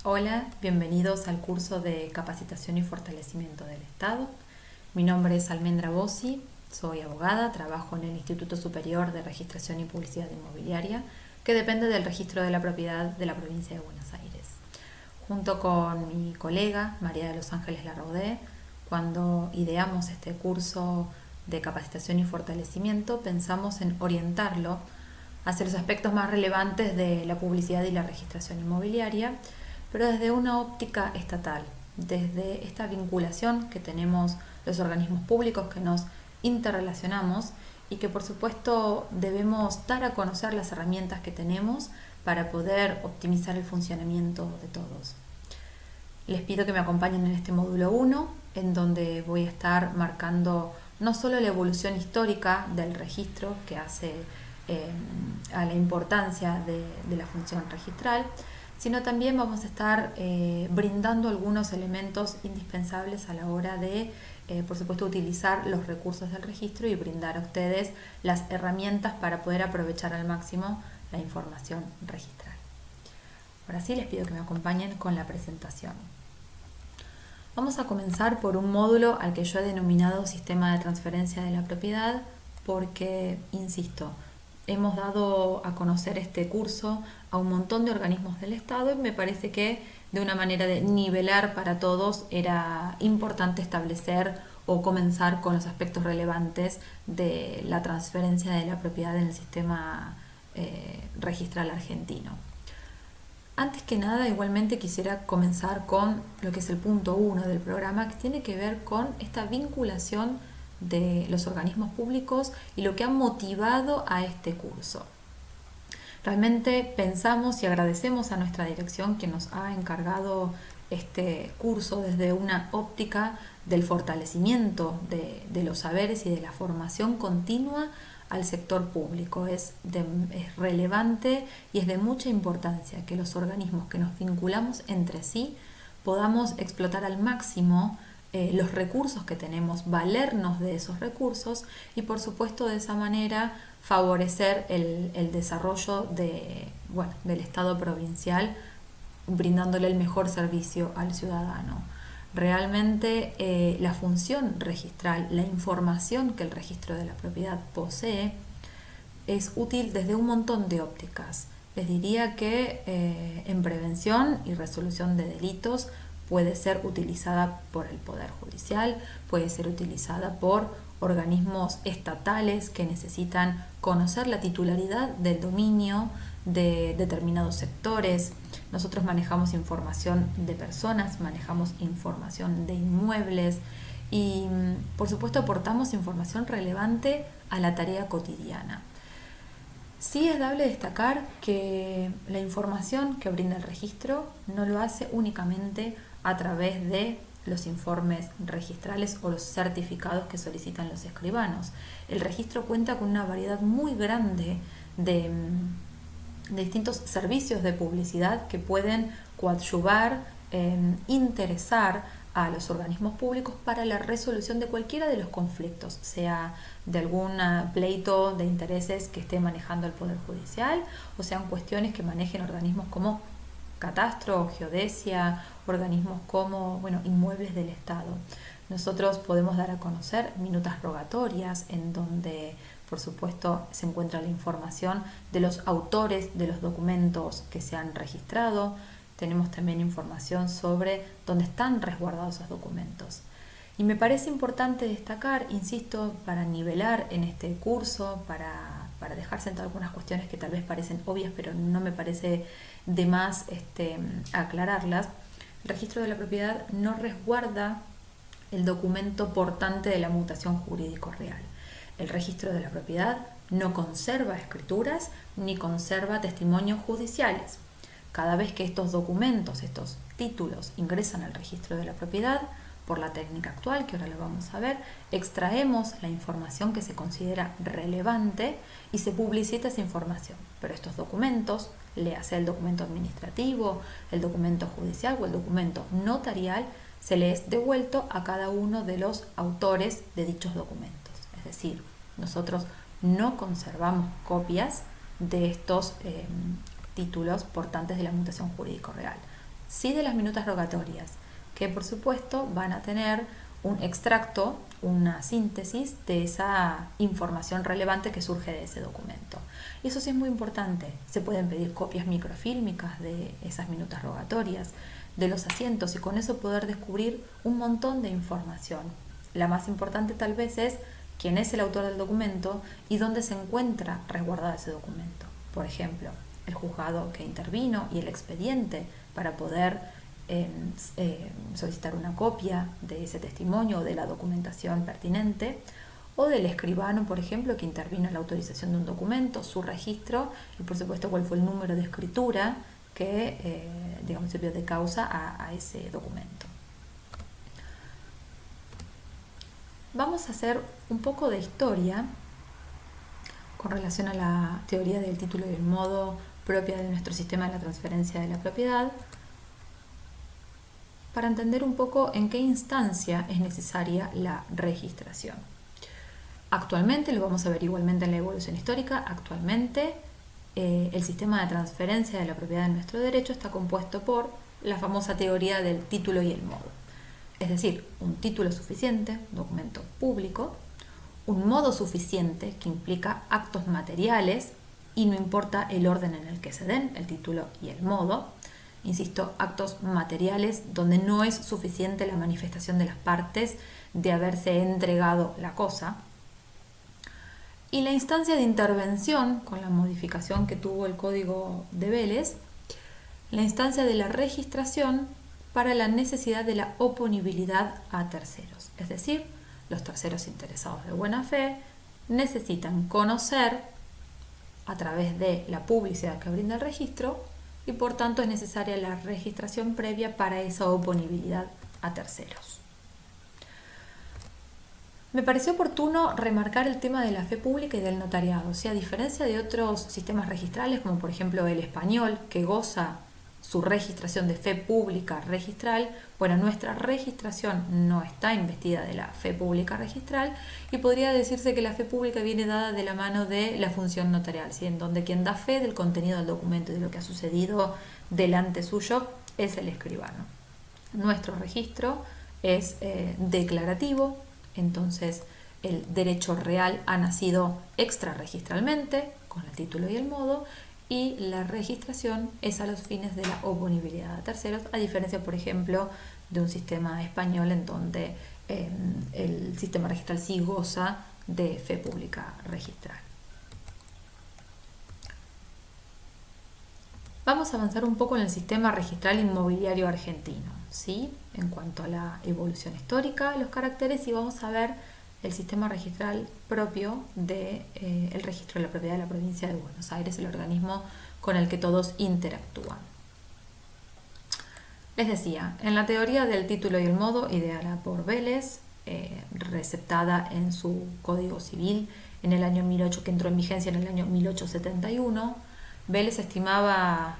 Hola, bienvenidos al curso de Capacitación y Fortalecimiento del Estado. Mi nombre es Almendra Bossi, soy abogada, trabajo en el Instituto Superior de Registración y Publicidad Inmobiliaria, que depende del Registro de la Propiedad de la provincia de Buenos Aires. Junto con mi colega María de los Ángeles Larraudé, cuando ideamos este curso de capacitación y fortalecimiento, pensamos en orientarlo hacia los aspectos más relevantes de la publicidad y la registración inmobiliaria, pero desde una óptica estatal, desde esta vinculación que tenemos los organismos públicos que nos interrelacionamos y que por supuesto debemos dar a conocer las herramientas que tenemos para poder optimizar el funcionamiento de todos. Les pido que me acompañen en este módulo 1, en donde voy a estar marcando no solo la evolución histórica del registro que hace a la importancia de la función registral, sino también vamos a estar brindando algunos elementos indispensables a la hora de, por supuesto, utilizar los recursos del registro y brindar a ustedes las herramientas para poder aprovechar al máximo la información registral. Ahora sí les pido que me acompañen con la presentación. Vamos a comenzar por un módulo al que yo he denominado Sistema de Transferencia de la Propiedad porque, insisto, hemos dado a conocer este curso a un montón de organismos del Estado y me parece que de una manera de nivelar para todos era importante establecer o comenzar con los aspectos relevantes de la transferencia de la propiedad en el sistema registral argentino. Antes que nada, igualmente quisiera comenzar con lo que es el punto 1 del programa, que tiene que ver con esta vinculación de los organismos públicos y lo que ha motivado a este curso. Realmente pensamos y agradecemos a nuestra dirección que nos ha encargado este curso desde una óptica del fortalecimiento de los saberes y de la formación continua al sector público. Es relevante y es de mucha importancia que los organismos que nos vinculamos entre sí podamos explotar al máximo los recursos que tenemos, valernos de esos recursos y por supuesto de esa manera favorecer el desarrollo del Estado provincial, brindándole el mejor servicio al ciudadano. Realmente la función registral, la información que el registro de la propiedad posee, es útil desde un montón de ópticas. Les diría que en prevención y resolución de delitos puede ser utilizada por el Poder Judicial, puede ser utilizada por organismos estatales que necesitan conocer la titularidad del dominio de determinados sectores. Nosotros manejamos información de personas, manejamos información de inmuebles y por supuesto aportamos información relevante a la tarea cotidiana. Sí es dable destacar que la información que brinda el registro no lo hace únicamente a través de los informes registrales o los certificados que solicitan los escribanos. El registro cuenta con una variedad muy grande de distintos servicios de publicidad que pueden coadyuvar, interesar a los organismos públicos para la resolución de cualquiera de los conflictos, sea de algún pleito de intereses que esté manejando el Poder Judicial o sean cuestiones que manejen organismos como catastro, geodesia, organismos como inmuebles del Estado. Nosotros podemos dar a conocer minutas rogatorias en donde por supuesto se encuentra la información de los autores de los documentos que se han registrado. Tenemos también información sobre dónde están resguardados esos documentos. Y me parece importante destacar, insisto, para nivelar en este curso, para dejar sentadas algunas cuestiones que tal vez parecen obvias, pero no me parece de más aclararlas. El registro de la propiedad no resguarda el documento portante de la mutación jurídico real. El registro de la propiedad no conserva escrituras ni conserva testimonios judiciales. Cada vez que estos documentos, estos títulos ingresan al registro de la propiedad, por la técnica actual, que ahora lo vamos a ver, extraemos la información que se considera relevante y se publicita esa información. Pero estos documentos, léase el documento administrativo, el documento judicial o el documento notarial, se les es devuelto a cada uno de los autores de dichos documentos. Es decir, nosotros no conservamos copias de estos títulos portantes de la mutación jurídico real. sí de las minutas rogatorias, que por supuesto van a tener un extracto, una síntesis de esa información relevante que surge de ese documento. Y eso sí es muy importante. Se pueden pedir copias microfílmicas de esas minutas rogatorias, de los asientos, y con eso poder descubrir un montón de información. La más importante tal vez es quién es el autor del documento y dónde se encuentra resguardado ese documento. Por ejemplo, el juzgado que intervino y el expediente para poder solicitar una copia de ese testimonio o de la documentación pertinente, o del escribano, por ejemplo, que intervino en la autorización de un documento, su registro y por supuesto cuál fue el número de escritura que sirvió de causa a ese documento. Vamos a hacer un poco de historia con relación a la teoría del título y el modo propia de nuestro sistema de la transferencia de la propiedad, para entender un poco en qué instancia es necesaria la registración. Actualmente, lo vamos a ver igualmente en la evolución histórica, actualmente el sistema de transferencia de la propiedad de nuestro derecho está compuesto por la famosa teoría del título y el modo. Es decir, un título suficiente, documento público, un modo suficiente que implica actos materiales y no importa el orden en el que se den, el título y el modo. Insisto, actos materiales donde no es suficiente la manifestación de las partes de haberse entregado la cosa. Y la instancia de intervención, con la modificación que tuvo el Código de Vélez, la instancia de la registración para la necesidad de la oponibilidad a terceros. Es decir, los terceros interesados de buena fe necesitan conocer a través de la publicidad que brinda el registro y por tanto es necesaria la registración previa para esa oponibilidad a terceros. Me pareció oportuno remarcar el tema de la fe pública y del notariado. O sea, a diferencia de otros sistemas registrales, como por ejemplo el español, que goza su registración de fe pública registral, bueno, nuestra registración no está investida de la fe pública registral y podría decirse que la fe pública viene dada de la mano de la función notarial, ¿sí? En donde quien da fe del contenido del documento y de lo que ha sucedido delante suyo es el escribano. Nuestro registro es declarativo, entonces el derecho real ha nacido extrarregistralmente con el título y el modo, y la registración es a los fines de la oponibilidad a terceros, a diferencia, por ejemplo, de un sistema español en donde el sistema registral sí goza de fe pública registral. Vamos a avanzar un poco en el sistema registral inmobiliario argentino, ¿sí? En cuanto a la evolución histórica, los caracteres, y vamos a ver el sistema registral propio del registro de la propiedad de la provincia de Buenos Aires, el organismo con el que todos interactúan. Les decía, en la teoría del título y el modo, ideada por Vélez, receptada en su Código Civil en el año 18, que entró en vigencia en el año 1871, Vélez estimaba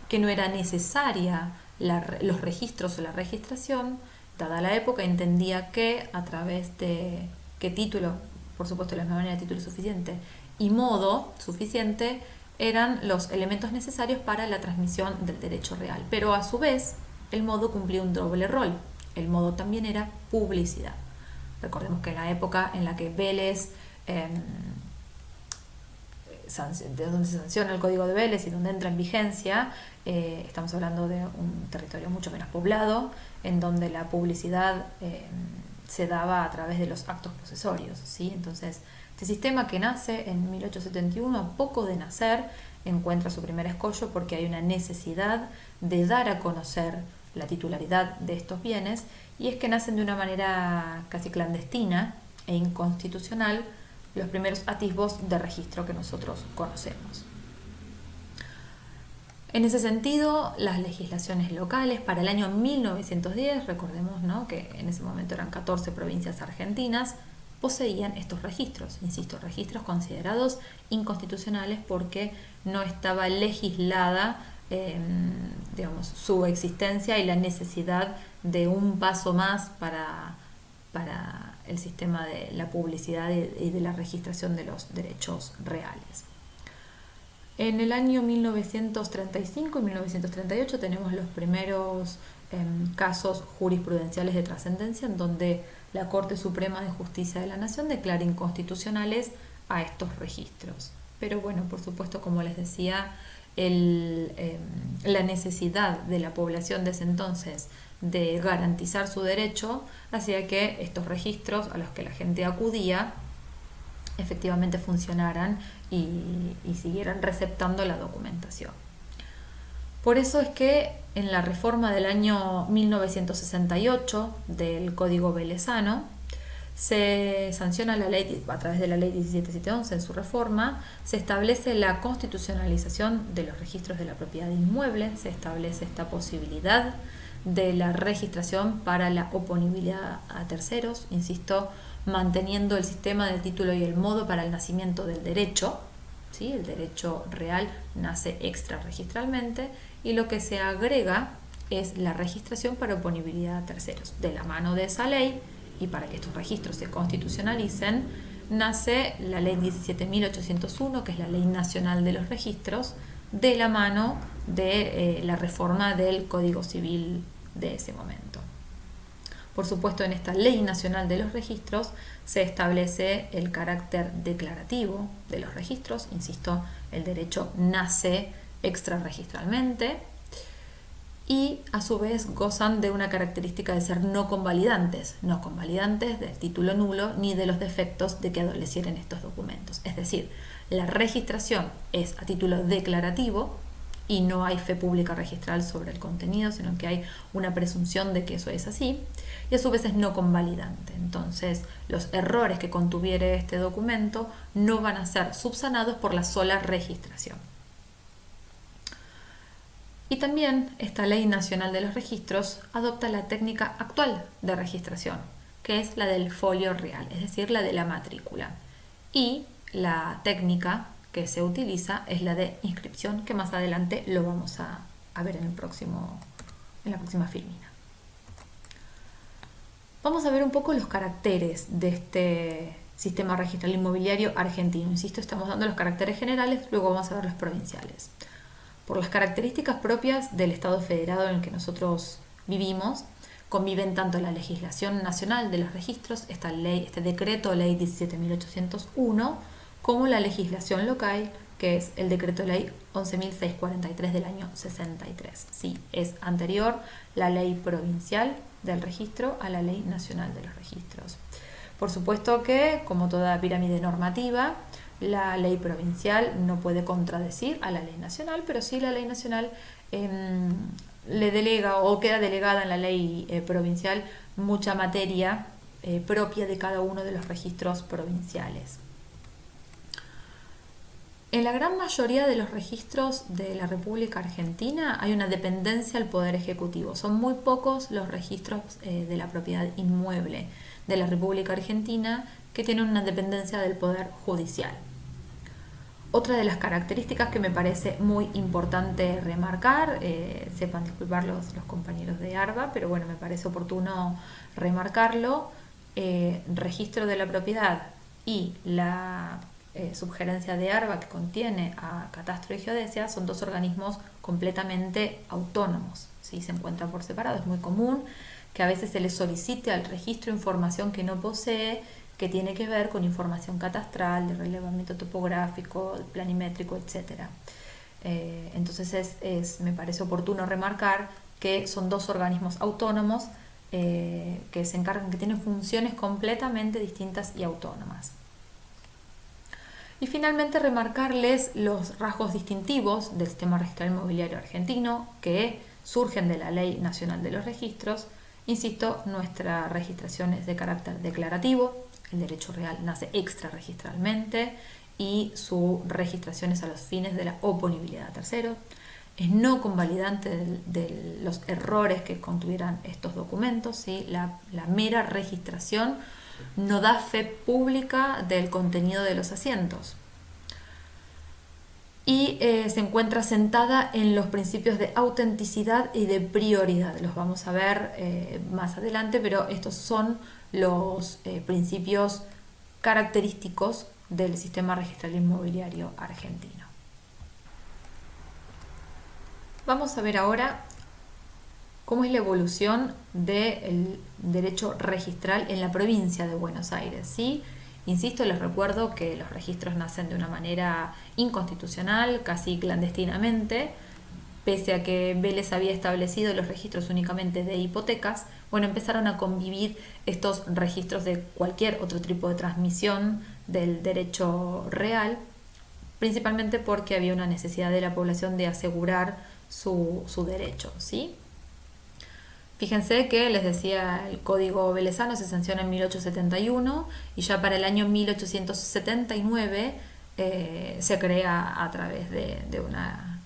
que no era necesaria los registros o la registración. Dada la época, entendía que a través de qué título, por supuesto la misma manera de título suficiente y modo suficiente, eran los elementos necesarios para la transmisión del derecho real. Pero a su vez, el modo cumplía un doble rol. El modo también era publicidad. Recordemos que en la época en la que Vélez, de donde se sanciona el Código de Vélez y donde entra en vigencia, estamos hablando de un territorio mucho menos poblado, en donde la publicidad se daba a través de los actos posesorios, ¿sí? Entonces, este sistema que nace en 1871, a poco de nacer, encuentra su primer escollo porque hay una necesidad de dar a conocer la titularidad de estos bienes, y es que nacen de una manera casi clandestina e inconstitucional los primeros atisbos de registro que nosotros conocemos. En ese sentido, las legislaciones locales para el año 1910, recordemos, ¿no?, que en ese momento eran 14 provincias argentinas, poseían estos registros, insisto, registros considerados inconstitucionales porque no estaba legislada su existencia y la necesidad de un paso más para el sistema de la publicidad y de la registración de los derechos reales. En el año 1935 y 1938 tenemos los primeros casos jurisprudenciales de trascendencia en donde la Corte Suprema de Justicia de la Nación declara inconstitucionales a estos registros. Pero bueno, por supuesto, como les decía, la necesidad de la población de ese entonces de garantizar su derecho hacía que estos registros a los que la gente acudía efectivamente funcionaran y siguieran receptando la documentación. Por eso es que en la reforma del año 1968 del Código Velezano se sanciona la ley, a través de la ley 17711 en su reforma, se establece la constitucionalización de los registros de la propiedad inmueble, se establece esta posibilidad de la registración para la oponibilidad a terceros, insisto, manteniendo el sistema del título y el modo para el nacimiento del derecho, ¿sí? El derecho real nace extrarregistralmente y lo que se agrega es la registración para oponibilidad a terceros. De la mano de esa ley y para que estos registros se constitucionalicen, nace la ley 17.801, que es la Ley Nacional de los Registros, de la mano de la reforma del Código Civil de ese momento. Por supuesto, en esta Ley Nacional de los Registros se establece el carácter declarativo de los registros. Insisto, el derecho nace extrarregistralmente y a su vez gozan de una característica de ser no convalidantes del título nulo ni de los defectos de que adolecieran estos documentos. Es decir, la registración es a título declarativo y no hay fe pública registral sobre el contenido, sino que hay una presunción de que eso es así, y a su vez es no convalidante. Entonces, los errores que contuviere este documento no van a ser subsanados por la sola registración. Y también esta Ley Nacional de los Registros adopta la técnica actual de registración, que es la del folio real, es decir, la de la matrícula. Y la técnica que se utiliza es la de inscripción, que más adelante lo vamos a ver en la próxima filmina. Vamos a ver un poco los caracteres de este sistema registral inmobiliario argentino. Insisto, estamos dando los caracteres generales, luego vamos a ver los provinciales. Por las características propias del Estado federado en el que nosotros vivimos, conviven tanto la legislación nacional de los registros, este decreto ley 17.801, como la legislación local, que es el decreto ley 11.643 del año 63. Sí, es anterior la ley provincial del registro a la ley nacional de los registros. Por supuesto que, como toda pirámide normativa, la ley provincial no puede contradecir a la ley nacional, pero sí la ley nacional le delega o queda delegada en la ley provincial mucha materia propia de cada uno de los registros provinciales. En la gran mayoría de los registros de la República Argentina hay una dependencia al Poder Ejecutivo. Son muy pocos los registros de la propiedad inmueble de la República Argentina que tienen una dependencia del Poder Judicial. Otra de las características que me parece muy importante remarcar, sepan disculpar los compañeros de ARBA, pero bueno, me parece oportuno remarcarlo, registro de la propiedad y la subgerencia de ARBA que contiene a Catastro y Geodesia son dos organismos completamente autónomos, ¿sí? Se encuentran por separado. Es muy común que a veces se le solicite al registro información que no posee, que tiene que ver con información catastral, de relevamiento topográfico, planimétrico, etc. Entonces me parece oportuno remarcar que son dos organismos autónomos que se encargan, que tienen funciones completamente distintas y autónomas. Y finalmente remarcarles los rasgos distintivos del sistema registral inmobiliario argentino que surgen de la Ley Nacional de los Registros. Insisto, nuestra registración es de carácter declarativo, el derecho real nace extrarregistralmente y su registración es a los fines de la oponibilidad a terceros. Es no convalidante de los errores que contuvieran estos documentos, ¿sí? La mera registración no da fe pública del contenido de los asientos. Y se encuentra sentada en los principios de autenticidad y de prioridad. Los vamos a ver más adelante, pero estos son los principios característicos del sistema registral inmobiliario argentino. Vamos a ver ahora cómo es la evolución del derecho registral en la provincia de Buenos Aires, ¿sí? Insisto, les recuerdo que los registros nacen de una manera inconstitucional, casi clandestinamente, pese a que Vélez había establecido los registros únicamente de hipotecas. Bueno, empezaron a convivir estos registros de cualquier otro tipo de transmisión del derecho real, principalmente porque había una necesidad de la población de asegurar su derecho, ¿sí? Fíjense que les decía, el Código Velezano se sanciona en 1871 y ya para el año 1879 se crea a través de una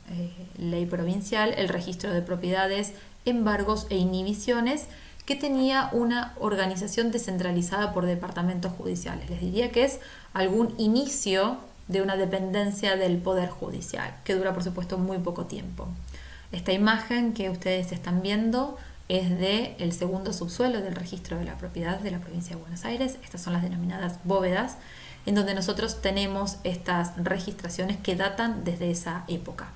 ley provincial el registro de propiedades, embargos e inhibiciones, que tenía una organización descentralizada por departamentos judiciales. Les diría que es algún inicio de una dependencia del Poder Judicial, que dura por supuesto muy poco tiempo. Esta imagen que ustedes están viendo es del segundo subsuelo del registro de la propiedad de la provincia de Buenos Aires. Estas son las denominadas bóvedas, en donde nosotros tenemos estas registraciones que datan desde esa época.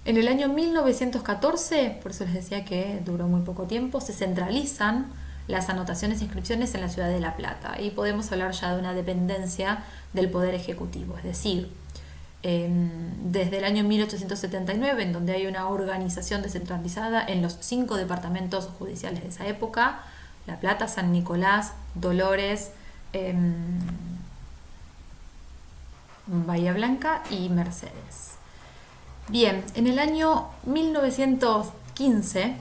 En el año 1914, por eso les decía que duró muy poco tiempo, se centralizan las anotaciones e inscripciones en la ciudad de La Plata y podemos hablar ya de una dependencia del Poder Ejecutivo, es decir, desde el año 1879, en donde hay una organización descentralizada en los 5 departamentos judiciales de esa época: La Plata, San Nicolás, Dolores, Bahía Blanca y Mercedes. Bien, en el año 1915,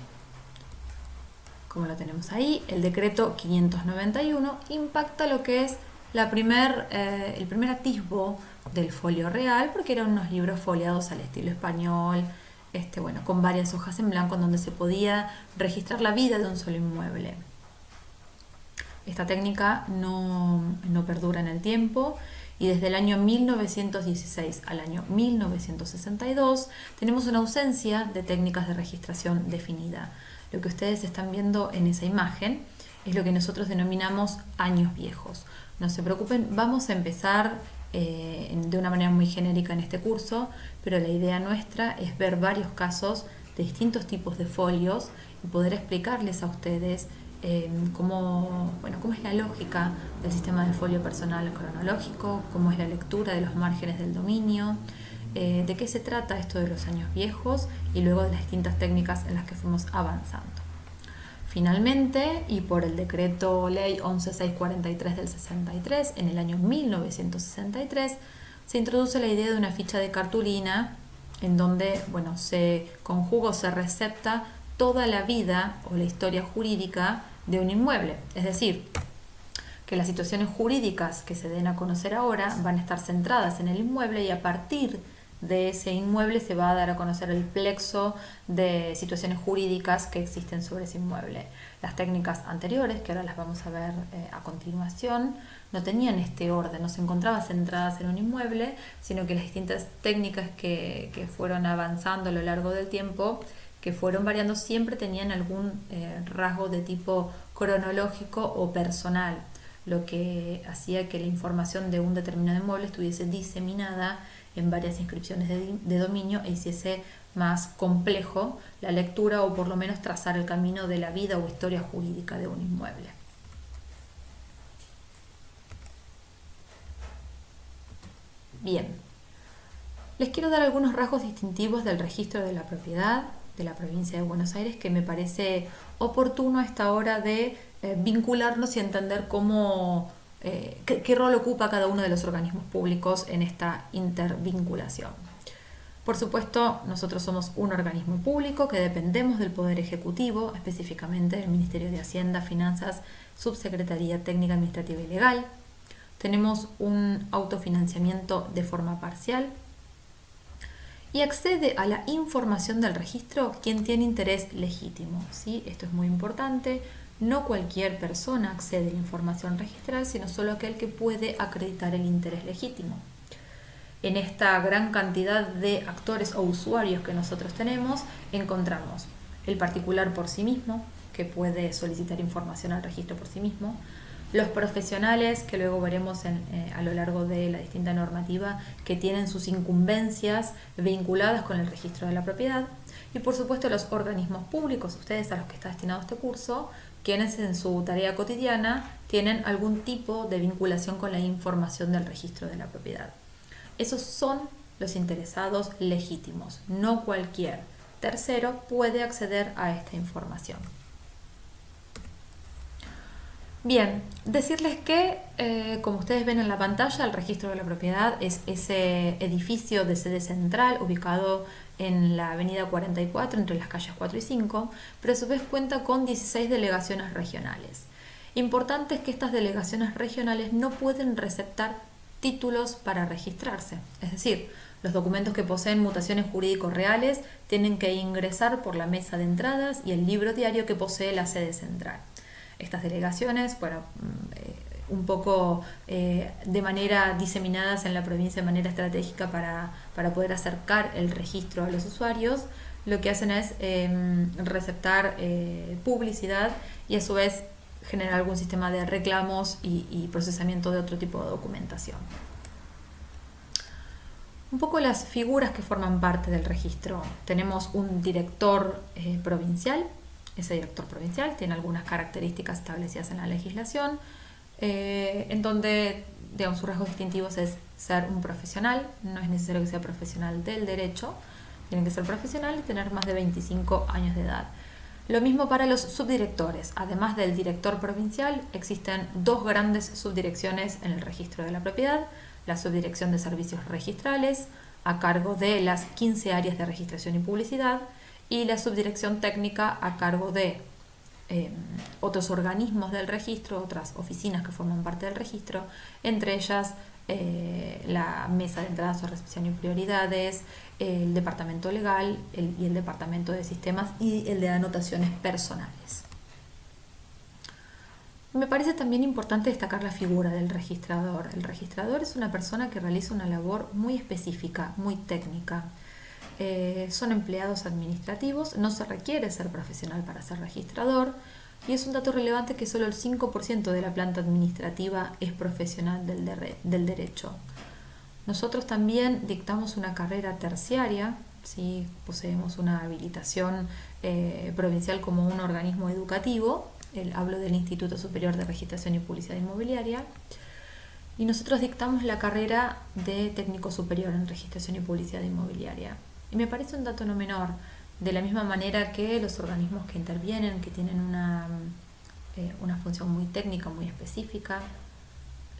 como lo tenemos ahí, el decreto 591 impacta lo que es el primer atisbo del folio real, porque eran unos libros foliados al estilo español, con varias hojas en blanco, en donde se podía registrar la vida de un solo inmueble. Esta técnica no perdura en el tiempo, y desde el año 1916 al año 1962 tenemos una ausencia de técnicas de registración definida. Lo que ustedes están viendo en esa imagen es lo que nosotros denominamos años viejos. No se preocupen, vamos a empezar de una manera muy genérica en este curso, pero la idea nuestra es ver varios casos de distintos tipos de folios y poder explicarles a ustedes cómo es la lógica del sistema del folio personal cronológico, cómo es la lectura de los márgenes del dominio, de qué se trata esto de los años viejos y luego de las distintas técnicas en las que fuimos avanzando. Finalmente, y por el decreto ley 11643 del 63, en el año 1963, se introduce la idea de una ficha de cartulina en donde se conjuga o se recepta toda la vida o la historia jurídica de un inmueble. Es decir, que las situaciones jurídicas que se den a conocer ahora van a estar centradas en el inmueble, y a partir de ese inmueble se va a dar a conocer el plexo de situaciones jurídicas que existen sobre ese inmueble. Las técnicas anteriores, que ahora las vamos a ver a continuación, no tenían este orden, no se encontraban centradas en un inmueble, sino que las distintas técnicas que fueron avanzando a lo largo del tiempo, que fueron variando, siempre tenían algún rasgo de tipo cronológico o personal, lo que hacía que la información de un determinado inmueble estuviese diseminada en varias inscripciones de dominio e hiciese más complejo la lectura, o por lo menos trazar el camino de la vida o historia jurídica de un inmueble. Bien, les quiero dar algunos rasgos distintivos del registro de la propiedad de la provincia de Buenos Aires, que me parece oportuno a esta hora de vincularnos y entender qué rol ocupa cada uno de los organismos públicos en esta intervinculación. Por supuesto, nosotros somos un organismo público que dependemos del Poder Ejecutivo, específicamente del Ministerio de Hacienda, Finanzas, Subsecretaría Técnica, Administrativa y Legal. Tenemos un autofinanciamiento de forma parcial y accede a la información del registro quien tiene interés legítimo, ¿sí? Esto es muy importante. No cualquier persona accede a la información registral, sino solo aquel que puede acreditar el interés legítimo. En esta gran cantidad de actores o usuarios que nosotros tenemos, encontramos el particular por sí mismo, que puede solicitar información al registro por sí mismo, los profesionales, que luego veremos a lo largo de la distinta normativa, que tienen sus incumbencias vinculadas con el registro de la propiedad, y por supuesto los organismos públicos, ustedes a los que está destinado este curso, quienes en su tarea cotidiana tienen algún tipo de vinculación con la información del registro de la propiedad. Esos son los interesados legítimos, no cualquier tercero puede acceder a esta información. Bien, decirles que, como ustedes ven en la pantalla, el registro de la propiedad es ese edificio de sede central ubicado en la avenida 44 entre las calles 4 y 5, pero a su vez cuenta con 16 delegaciones regionales. Importante es que estas delegaciones regionales no pueden receptar títulos para registrarse, es decir, los documentos que poseen mutaciones jurídicos reales tienen que ingresar por la mesa de entradas y el libro diario que posee la sede central. Estas delegaciones, bueno, un poco de manera diseminadas en la provincia de manera estratégica para poder acercar el registro a los usuarios, lo que hacen es receptar publicidad y a su vez generar algún sistema de reclamos y procesamiento de otro tipo de documentación. Un poco las figuras que forman parte del registro. Tenemos un director provincial. Ese director provincial tiene algunas características establecidas en la legislación, en donde, digamos, sus rasgos distintivos es ser un profesional, no es necesario que sea profesional del derecho, tienen que ser profesional y tener más de 25 años de edad. Lo mismo para los subdirectores. Además del director provincial, existen dos grandes subdirecciones en el registro de la propiedad: la subdirección de servicios registrales, a cargo de las 15 áreas de registración y publicidad, y la subdirección técnica a cargo de otros organismos del registro, otras oficinas que forman parte del registro, entre ellas la mesa de entradas o recepción y prioridades, el departamento legal y el departamento de sistemas y el de anotaciones personales. Me parece también importante destacar la figura del registrador. El registrador es una persona que realiza una labor muy específica, muy técnica. Son empleados administrativos, no se requiere ser profesional para ser registrador, y es un dato relevante que solo el 5% de la planta administrativa es profesional del derecho. Nosotros también dictamos una carrera terciaria, ¿sí? Poseemos una habilitación provincial como un organismo educativo, hablo del Instituto Superior de Registración y Publicidad Inmobiliaria, y nosotros dictamos la carrera de técnico superior en registración y publicidad inmobiliaria. Y me parece un dato no menor, de la misma manera que los organismos que intervienen, que tienen una función muy técnica, muy específica,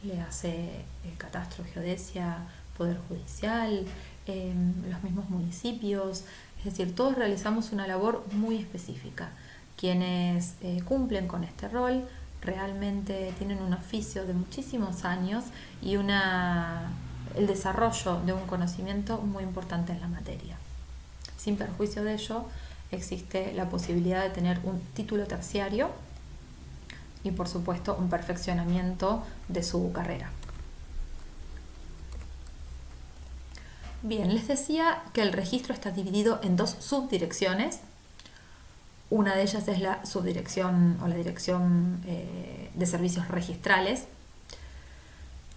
le hace catastro, geodesia, poder judicial, los mismos municipios, es decir, todos realizamos una labor muy específica. Quienes cumplen con este rol realmente tienen un oficio de muchísimos años y el desarrollo de un conocimiento muy importante en la materia. Sin perjuicio de ello, existe la posibilidad de tener un título terciario y, por supuesto, un perfeccionamiento de su carrera. Bien, les decía que el registro está dividido en dos subdirecciones. Una de ellas es la subdirección o la dirección de servicios registrales.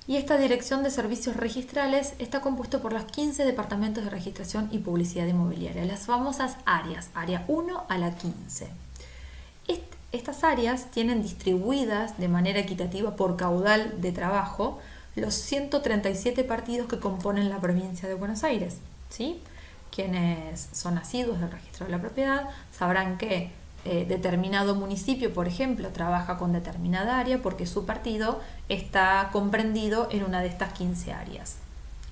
Y esta dirección de servicios registrales está compuesta por los 15 departamentos de registración y publicidad inmobiliaria, las famosas áreas, área 1 a la 15. Estas áreas tienen distribuidas de manera equitativa por caudal de trabajo los 137 partidos que componen la provincia de Buenos Aires, ¿sí? Quienes son asiduos del registro de la propiedad sabrán que determinado municipio, por ejemplo, trabaja con determinada área porque su partido está comprendido en una de estas 15 áreas.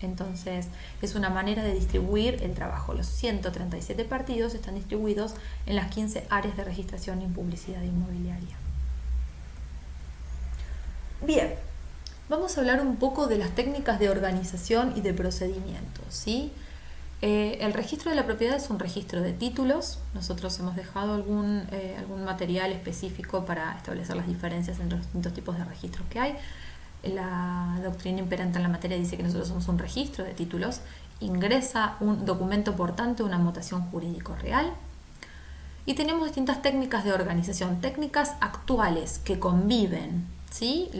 Entonces, es una manera de distribuir el trabajo. Los 137 partidos están distribuidos en las 15 áreas de registración y publicidad inmobiliaria. Bien, vamos a hablar un poco de las técnicas de organización y de procedimientos, ¿sí? El registro de la propiedad es un registro de títulos. Nosotros hemos dejado algún material específico para establecer las diferencias entre los distintos tipos de registros que hay. La doctrina imperante en la materia dice que nosotros somos un registro de títulos. Ingresa un documento portante, una mutación jurídico real. Y tenemos distintas técnicas de organización, técnicas actuales que conviven ¿sí?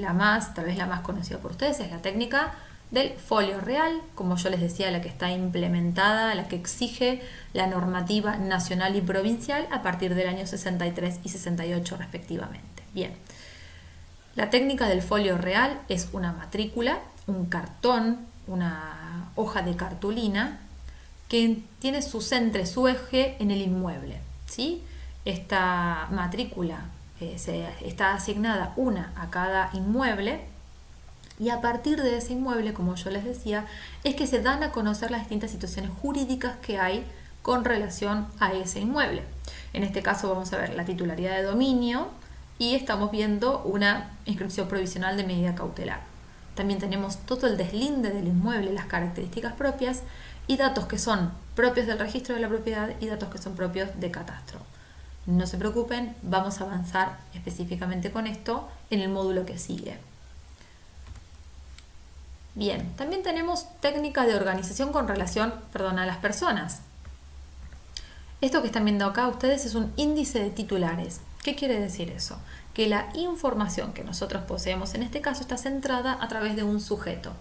Tal vez la más conocida por ustedes, es la técnica del folio real, como yo les decía, la que está implementada, la que exige la normativa nacional y provincial a partir del año 63 y 68 respectivamente. Bien, la técnica del folio real es una matrícula, un cartón, una hoja de cartulina que tiene su centro, su eje en el inmueble, ¿sí? Esta matrícula está asignada una a cada inmueble, y a partir de ese inmueble, como yo les decía, es que se dan a conocer las distintas situaciones jurídicas que hay con relación a ese inmueble. En este caso vamos a ver la titularidad de dominio y estamos viendo una inscripción provisional de medida cautelar. También tenemos todo el deslinde del inmueble, las características propias y datos que son propios del registro de la propiedad y datos que son propios de catastro. No se preocupen, vamos a avanzar específicamente con esto en el módulo que sigue. Bien, también tenemos técnica de organización con relación, a las personas. Esto que están viendo acá ustedes es un índice de titulares. ¿Qué quiere decir eso? Que la información que nosotros poseemos en este caso está centrada a través de un sujeto.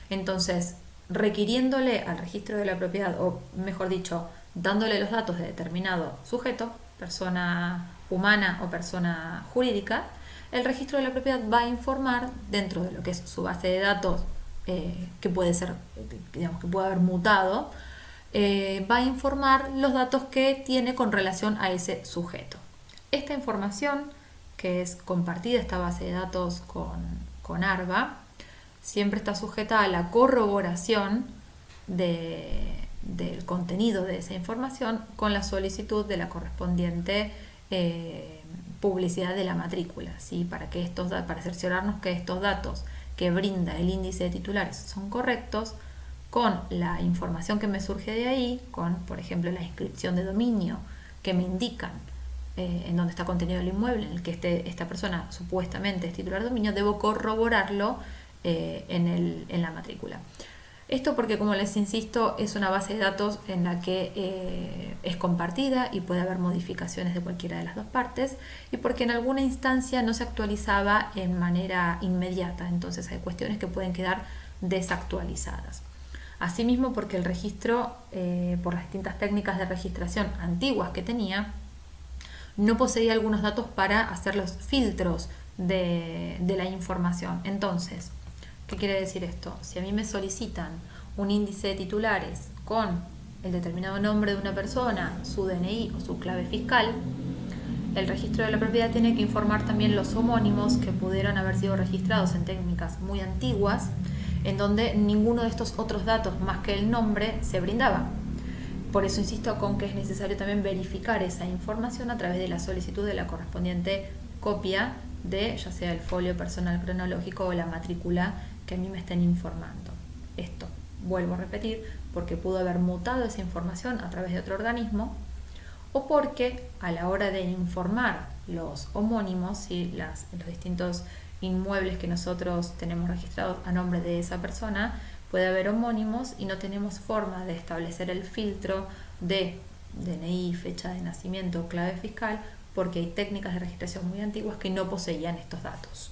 Entonces, requiriéndole al registro de la propiedad, o mejor dicho, dándole los datos de determinado sujeto, persona humana o persona jurídica, el registro de la propiedad va a informar dentro de lo que es su base de datos, que puede ser, que puede haber mutado, va a informar los datos que tiene con relación a ese sujeto. Esta información, que es compartida, esta base de datos con ARBA, siempre está sujeta a la corroboración del contenido de esa información con la solicitud de la correspondiente publicidad de la matrícula, ¿sí? Para cerciorarnos que estos datos que brinda el índice de titulares son correctos, con la información que me surge de ahí, con, por ejemplo, la inscripción de dominio que me indican en dónde está contenido el inmueble en el que esta persona supuestamente es titular de dominio, debo corroborarlo en la matrícula. Esto porque, como les insisto, es una base de datos en la que es compartida y puede haber modificaciones de cualquiera de las dos partes, y porque en alguna instancia no se actualizaba en manera inmediata, entonces hay cuestiones que pueden quedar desactualizadas. Asimismo, porque el registro, por las distintas técnicas de registración antiguas que tenía, no poseía algunos datos para hacer los filtros de la información. Entonces, ¿qué quiere decir esto? Si a mí me solicitan un índice de titulares con el determinado nombre de una persona, su DNI o su clave fiscal, el registro de la propiedad tiene que informar también los homónimos que pudieron haber sido registrados en técnicas muy antiguas, en donde ninguno de estos otros datos más que el nombre se brindaba. Por eso insisto con que es necesario también verificar esa información a través de la solicitud de la correspondiente copia de, ya sea el folio personal cronológico o la matrícula que a mí me estén informando. Esto, vuelvo a repetir, porque pudo haber mutado esa información a través de otro organismo, o porque a la hora de informar los homónimos y los distintos inmuebles que nosotros tenemos registrados a nombre de esa persona, puede haber homónimos y no tenemos forma de establecer el filtro de DNI, fecha de nacimiento o clave fiscal, porque hay técnicas de registración muy antiguas que no poseían estos datos.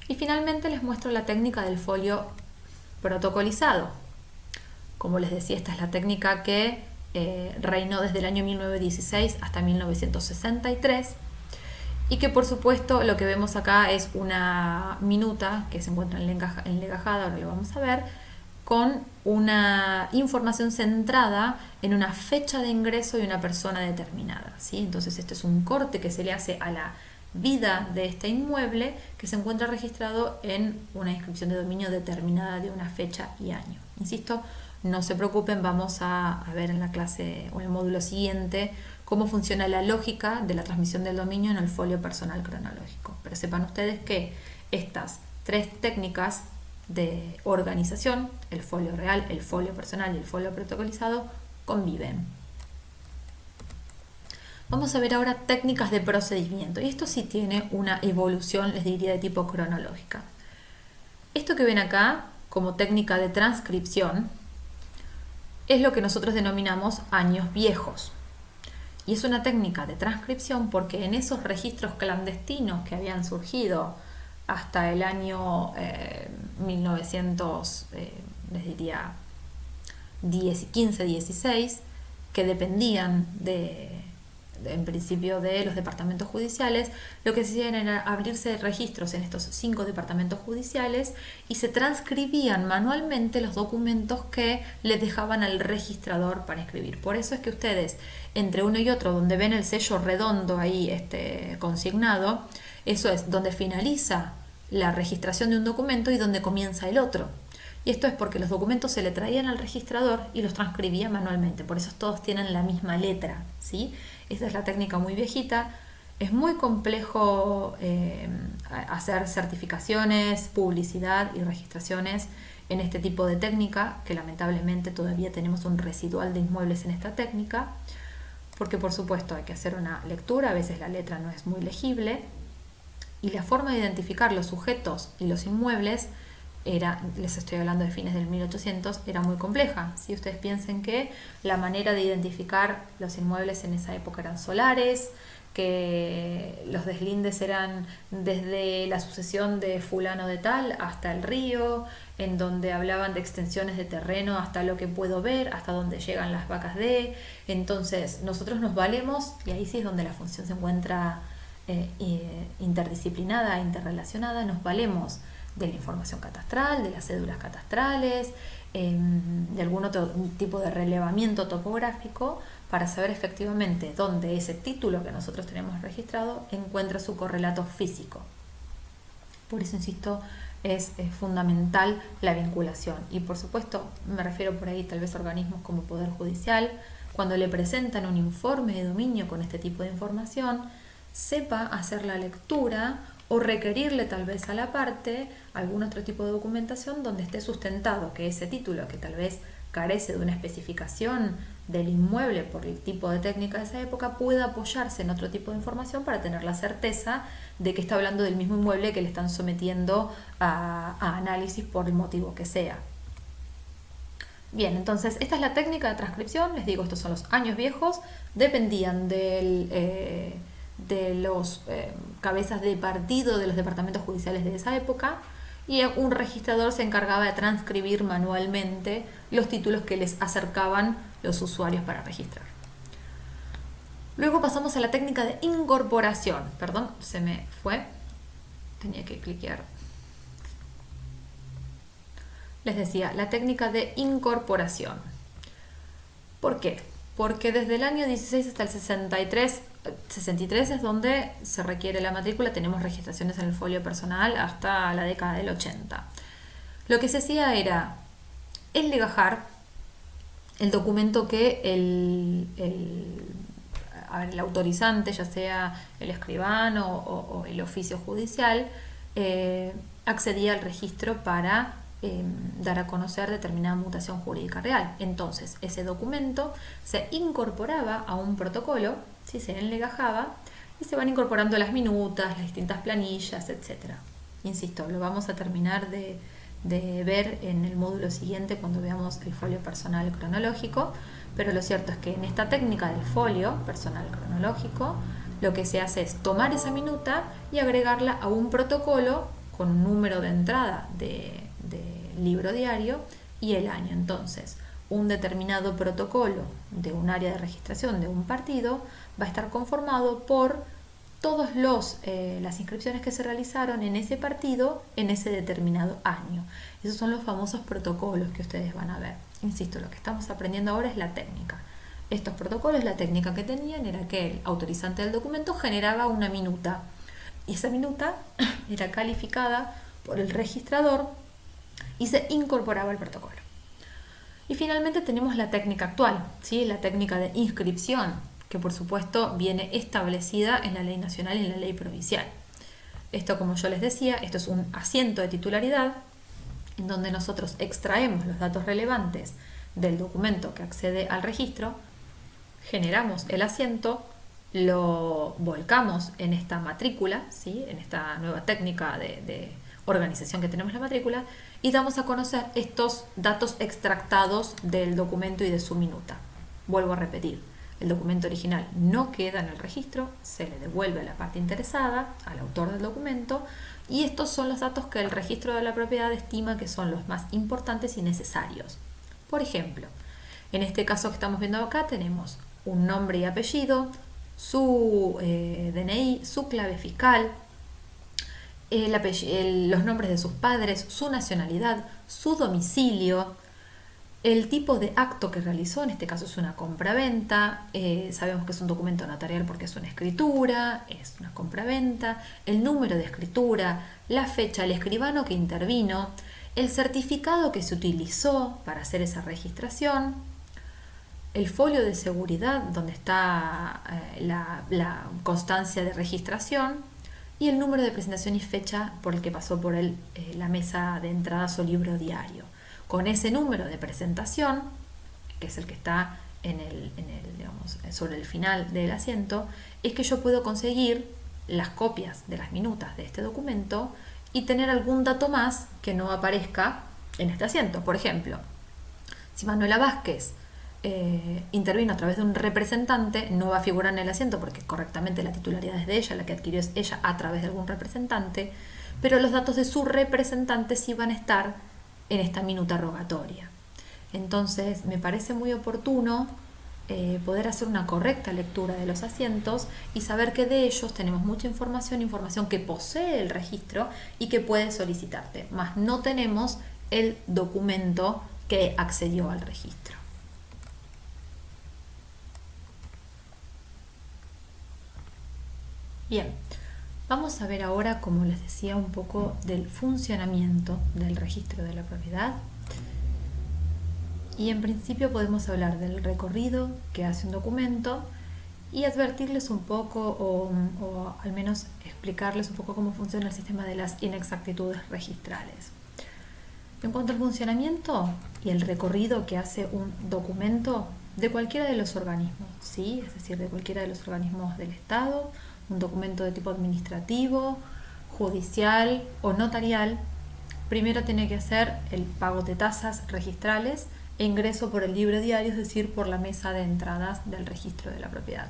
Y finalmente les muestro la técnica del folio protocolizado. Como les decía, esta es la técnica que reinó desde el año 1916 hasta 1963, y que, por supuesto, lo que vemos acá es una minuta que se encuentra enlegajada, ahora lo vamos a ver, con una información centrada en una fecha de ingreso y una persona determinada, ¿sí? Entonces este es un corte que se le hace a la vida de este inmueble que se encuentra registrado en una inscripción de dominio determinada de una fecha y año. Insisto, no se preocupen, vamos a ver en la clase o en el módulo siguiente cómo funciona la lógica de la transmisión del dominio en el folio personal cronológico. Pero sepan ustedes que estas tres técnicas de organización, el folio real, el folio personal y el folio protocolizado, conviven. Vamos a ver ahora técnicas de procedimiento, y esto sí tiene una evolución, les diría, de tipo cronológica. Esto que ven acá como técnica de transcripción es lo que nosotros denominamos años viejos. Y es una técnica de transcripción porque en esos registros clandestinos que habían surgido hasta el año 1900, les diría 15, 16, que dependían en principio de los departamentos judiciales, lo que se hacían era abrirse registros en estos 5 departamentos judiciales y se transcribían manualmente los documentos que les dejaban al registrador para escribir. Por eso es que ustedes, entre uno y otro, donde ven el sello redondo ahí consignado, eso es donde finaliza la registración de un documento y donde comienza el otro. Y esto es porque los documentos se le traían al registrador y los transcribía manualmente. Por eso todos tienen la misma letra, ¿sí? Esta es la técnica muy viejita. Es muy complejo hacer certificaciones, publicidad y registraciones en este tipo de técnica, que lamentablemente todavía tenemos un residual de inmuebles en esta técnica, porque por supuesto hay que hacer una lectura, a veces la letra no es muy legible, y la forma de identificar los sujetos y los inmuebles les estoy hablando de fines del 1800, era muy compleja. Si ustedes piensen que la manera de identificar los inmuebles en esa época eran solares, que los deslindes eran desde la sucesión de fulano de tal hasta el río, en donde hablaban de extensiones de terreno hasta lo que puedo ver, hasta donde llegan las vacas de. Entonces nosotros nos valemos, y ahí sí es donde la función se encuentra interdisciplinada, interrelacionada, nos valemos de la información catastral, de las cédulas catastrales, de algún otro tipo de relevamiento topográfico para saber efectivamente dónde ese título que nosotros tenemos registrado encuentra su correlato físico. Por eso, insisto, es fundamental la vinculación. Y por supuesto, me refiero por ahí tal vez a organismos como Poder Judicial, cuando le presentan un informe de dominio con este tipo de información, sepa hacer la lectura o requerirle tal vez a la parte algún otro tipo de documentación donde esté sustentado que ese título, que tal vez carece de una especificación del inmueble por el tipo de técnica de esa época, pueda apoyarse en otro tipo de información para tener la certeza de que está hablando del mismo inmueble que le están sometiendo a análisis por el motivo que sea. Bien, entonces esta es la técnica de transcripción. Les digo, estos son los años viejos, dependían de los cabezas de partido de los departamentos judiciales de esa época, y un registrador se encargaba de transcribir manualmente los títulos que les acercaban los usuarios para registrar. Luego pasamos a la técnica de incorporación. Perdón, se me fue. Tenía que cliquear. Les decía, la técnica de incorporación. ¿Por qué? Porque desde el año 16 hasta el 63 es donde se requiere la matrícula. Tenemos registraciones en el folio personal hasta la década del 80. Lo que se hacía era enlegajar el documento que el autorizante, ya sea el escribano o el oficio judicial, accedía al registro para dar a conocer determinada mutación jurídica real. Entonces, ese documento se incorporaba a un protocolo, ¿sí? Se enlegajaba y se van incorporando las minutas, las distintas planillas, etc. Insisto, lo vamos a terminar de ver en el módulo siguiente cuando veamos el folio personal cronológico, pero lo cierto es que en esta técnica del folio personal cronológico lo que se hace es tomar esa minuta y agregarla a un protocolo con un número de entrada de libro diario y el año. Entonces, un determinado protocolo de un área de registración de un partido va a estar conformado por todas las inscripciones que se realizaron en ese partido en ese determinado año. Esos son los famosos protocolos que ustedes van a ver. Insisto, lo que estamos aprendiendo ahora es la técnica. Estos protocolos, la técnica que tenían era que el autorizante del documento generaba una minuta y esa minuta era calificada por el registrador y se incorporaba al protocolo. Y finalmente tenemos la técnica actual, ¿sí? La técnica de inscripción, que por supuesto viene establecida en la ley nacional y en la ley provincial. Esto, como yo les decía, esto es un asiento de titularidad en donde nosotros extraemos los datos relevantes del documento que accede al registro, generamos el asiento, lo volcamos en esta matrícula, ¿sí? En esta nueva técnica de organización que tenemos la matrícula, y damos a conocer estos datos extractados del documento y de su minuta. Vuelvo a repetir, el documento original no queda en el registro, se le devuelve a la parte interesada, al autor del documento, y estos son los datos que el registro de la propiedad estima que son los más importantes y necesarios. Por ejemplo, en este caso que estamos viendo acá tenemos un nombre y apellido, su DNI, su clave fiscal, los nombres de sus padres, su nacionalidad, su domicilio, el tipo de acto que realizó, en este caso es una compraventa, sabemos que es un documento notarial porque es una escritura, es una compraventa, el número de escritura, la fecha, el escribano que intervino, el certificado que se utilizó para hacer esa registración, el folio de seguridad donde está la constancia de registración y el número de presentación y fecha por el que pasó por la mesa de entradas o libro diario. Con ese número de presentación, que es el que está digamos, sobre el final del asiento, es que yo puedo conseguir las copias de las minutas de este documento y tener algún dato más que no aparezca en este asiento. Por ejemplo, si Manuela Vázquez intervino a través de un representante, no va a figurar en el asiento porque correctamente la titularidad es de ella, la que adquirió es ella a través de algún representante, pero los datos de su representante sí van a estar en esta minuta rogatoria. Entonces me parece muy oportuno poder hacer una correcta lectura de los asientos y saber que de ellos tenemos mucha información que posee el registro y que puede solicitarte, más no tenemos el documento que accedió al registro. Bien, vamos a ver ahora, como les decía, un poco del funcionamiento del registro de la propiedad. Y en principio podemos hablar del recorrido que hace un documento y advertirles un poco o al menos explicarles un poco cómo funciona el sistema de las inexactitudes registrales. En cuanto al funcionamiento y el recorrido que hace un documento de cualquiera de los organismos, ¿sí? Es decir, de cualquiera de los organismos del Estado, un documento de tipo administrativo, judicial o notarial, primero tiene que hacer el pago de tasas registrales e ingreso por el libro diario, es decir, por la mesa de entradas del registro de la propiedad.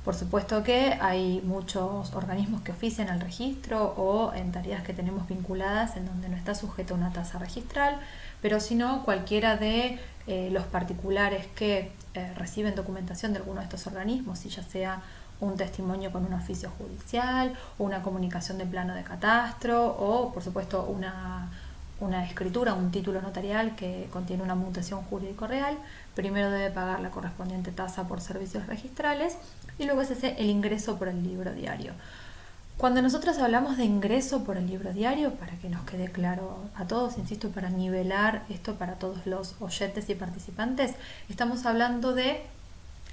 Por supuesto que hay muchos organismos que ofician al registro o en tareas que tenemos vinculadas en donde no está sujeto a una tasa registral, pero si no, cualquiera de los particulares que reciben documentación de alguno de estos organismos, si ya sea un testimonio con un oficio judicial o una comunicación de plano de catastro o, por supuesto, una escritura, un título notarial que contiene una mutación jurídico real, primero debe pagar la correspondiente tasa por servicios registrales y luego se hace el ingreso por el libro diario. Cuando nosotros hablamos de ingreso por el libro diario, para que nos quede claro a todos, insisto, para nivelar esto para todos los oyentes y participantes, estamos hablando de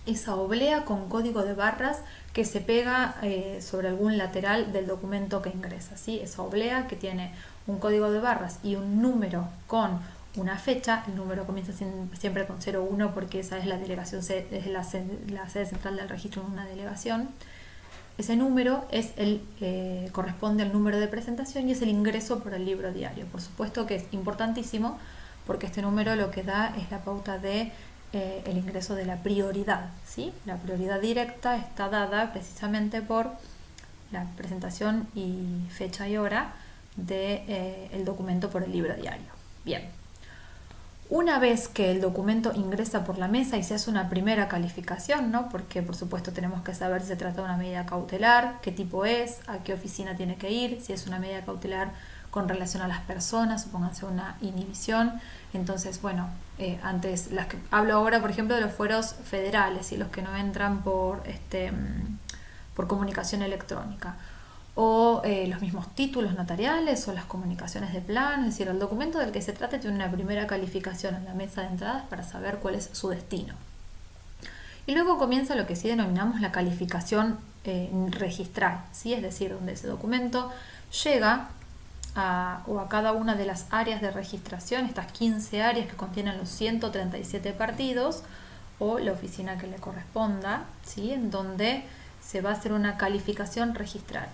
esa oblea con código de barras que se pega sobre algún lateral del documento que ingresa, ¿sí? Esa oblea que tiene un código de barras y un número con una fecha, el número comienza siempre con 01 porque esa es la delegación, es la sede central del registro en una delegación. Ese número es corresponde al número de presentación y es el ingreso por el libro diario. Por supuesto que es importantísimo porque este número lo que da es la pauta de el ingreso de la prioridad, ¿sí? La prioridad directa está dada precisamente por la presentación y fecha y hora del documento por el libro diario. Bien, una vez que el documento ingresa por la mesa y se hace una primera calificación, ¿no? Porque por supuesto tenemos que saber si se trata de una medida cautelar, qué tipo es, a qué oficina tiene que ir, si es una medida cautelar con relación a las personas, supónganse una inhibición. Entonces, bueno, antes, las que hablo ahora, por ejemplo, de los fueros federales y los que no entran por comunicación electrónica, o los mismos títulos notariales o las comunicaciones de plano, es decir, el documento del que se trate tiene una primera calificación en la mesa de entradas para saber cuál es su destino. Y luego comienza lo que sí denominamos la calificación registral, ¿sí? Es decir, donde ese documento llega a cada una de las áreas de registración, estas 15 áreas que contienen los 137 partidos o la oficina que le corresponda, ¿sí? En donde se va a hacer una calificación registral.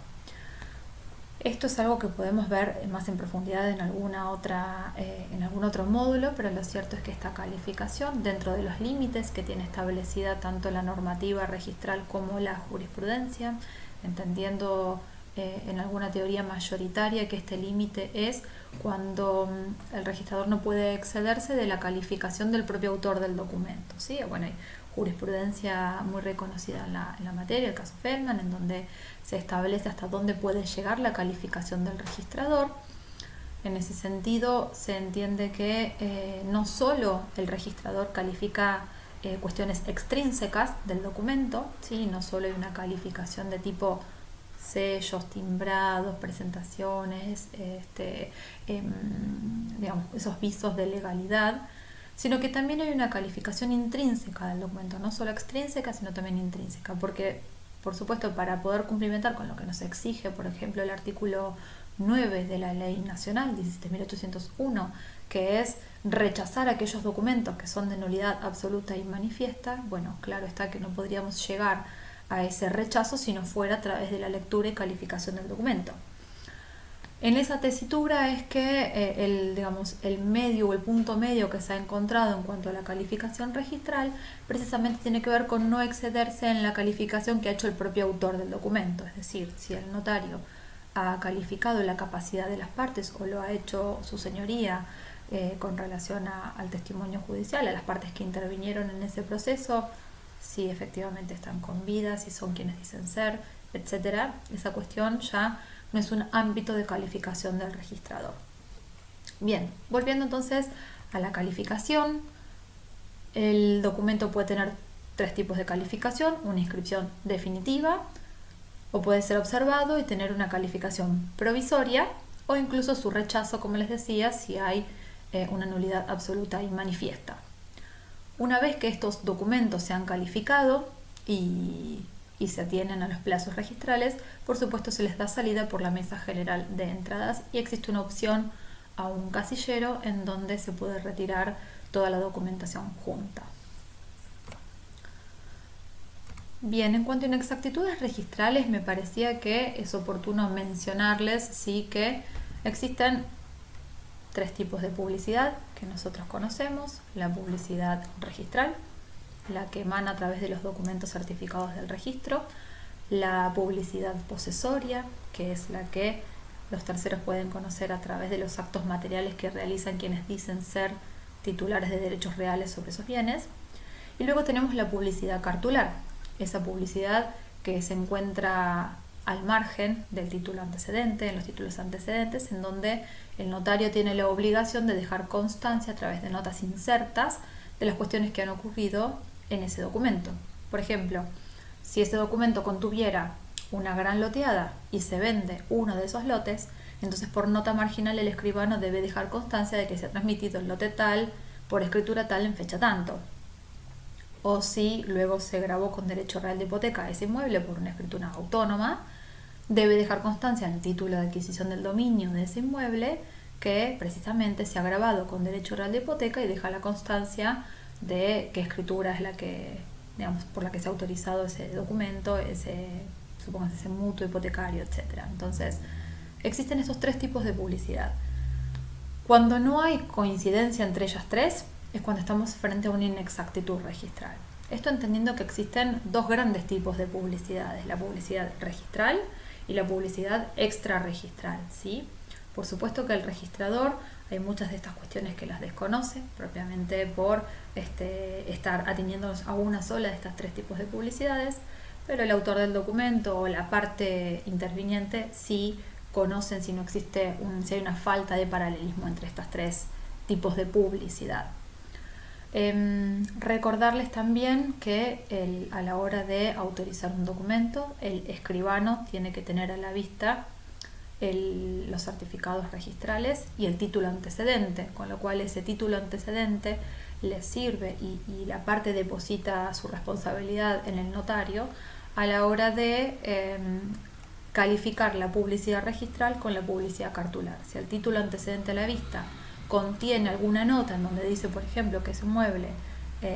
Esto es algo que podemos ver más en profundidad en algún otro módulo, pero lo cierto es que esta calificación, dentro de los límites que tiene establecida tanto la normativa registral como la jurisprudencia, entendiendo en alguna teoría mayoritaria que este límite es cuando el registrador no puede excederse de la calificación del propio autor del documento, ¿sí? Bueno, hay jurisprudencia muy reconocida en la materia, el caso Feldman, en donde se establece hasta dónde puede llegar la calificación del registrador. En ese sentido, se entiende que no solo el registrador califica cuestiones extrínsecas del documento, ¿sí? No solo hay una calificación de tipo sellos, timbrados, presentaciones, digamos, esos visos de legalidad, sino que también hay una calificación intrínseca del documento, no solo extrínseca, sino también intrínseca, porque, por supuesto, para poder cumplimentar con lo que nos exige, por ejemplo, el artículo 9 de la Ley Nacional 17.801, que es rechazar aquellos documentos que son de nulidad absoluta y manifiesta, bueno, claro está que no podríamos llegar a ese rechazo si no fuera a través de la lectura y calificación del documento. En esa tesitura es que el medio o el punto medio que se ha encontrado en cuanto a la calificación registral precisamente tiene que ver con no excederse en la calificación que ha hecho el propio autor del documento. Es decir, si el notario ha calificado la capacidad de las partes o lo ha hecho su señoría con relación al testimonio judicial, a las partes que intervinieron en ese proceso, si efectivamente están con vida, si son quienes dicen ser, etc. Esa cuestión ya no es un ámbito de calificación del registrador. Bien, volviendo entonces a la calificación, el documento puede tener tres tipos de calificación: una inscripción definitiva, o puede ser observado y tener una calificación provisoria, o incluso su rechazo, como les decía, si hay una nulidad absoluta y manifiesta. Una vez que estos documentos se han calificado y se atienen a los plazos registrales, por supuesto se les da salida por la mesa general de entradas y existe una opción a un casillero en donde se puede retirar toda la documentación junta. Bien, en cuanto a inexactitudes registrales, me parecía que es oportuno mencionarles sí que existen tres tipos de publicidad que nosotros conocemos: la publicidad registral, la que emana a través de los documentos certificados del registro; la publicidad posesoria, que es la que los terceros pueden conocer a través de los actos materiales que realizan quienes dicen ser titulares de derechos reales sobre esos bienes; y luego tenemos la publicidad cartular, esa publicidad que se encuentra al margen del título antecedente, en los títulos antecedentes, en donde el notario tiene la obligación de dejar constancia a través de notas insertas de las cuestiones que han ocurrido en ese documento. Por ejemplo, si ese documento contuviera una gran loteada y se vende uno de esos lotes, entonces por nota marginal el escribano debe dejar constancia de que se ha transmitido el lote tal por escritura tal en fecha tanto. O si luego se grabó con derecho real de hipoteca ese inmueble por una escritura autónoma, debe dejar constancia en el título de adquisición del dominio de ese inmueble que precisamente se ha grabado con derecho real de hipoteca y deja la constancia de qué escritura es la que, digamos, por la que se ha autorizado ese documento, ese mutuo hipotecario, etc. Entonces, existen estos tres tipos de publicidad. Cuando no hay coincidencia entre ellas tres, es cuando estamos frente a una inexactitud registral. Esto entendiendo que existen dos grandes tipos de publicidades: la publicidad registral y la publicidad extrarregistral, ¿sí? Por supuesto que el registrador, hay muchas de estas cuestiones que las desconoce, propiamente por estar ateniéndonos a una sola de estas tres tipos de publicidades, pero el autor del documento o la parte interviniente sí conocen si no existe si hay una falta de paralelismo entre estos tres tipos de publicidad. Recordarles también que a la hora de autorizar un documento, el escribano tiene que tener a la vista los certificados registrales y el título antecedente, con lo cual ese título antecedente le sirve y la parte deposita su responsabilidad en el notario a la hora de calificar la publicidad registral con la publicidad cartular. Si el título antecedente a la vista contiene alguna nota en donde dice, por ejemplo, que ese inmueble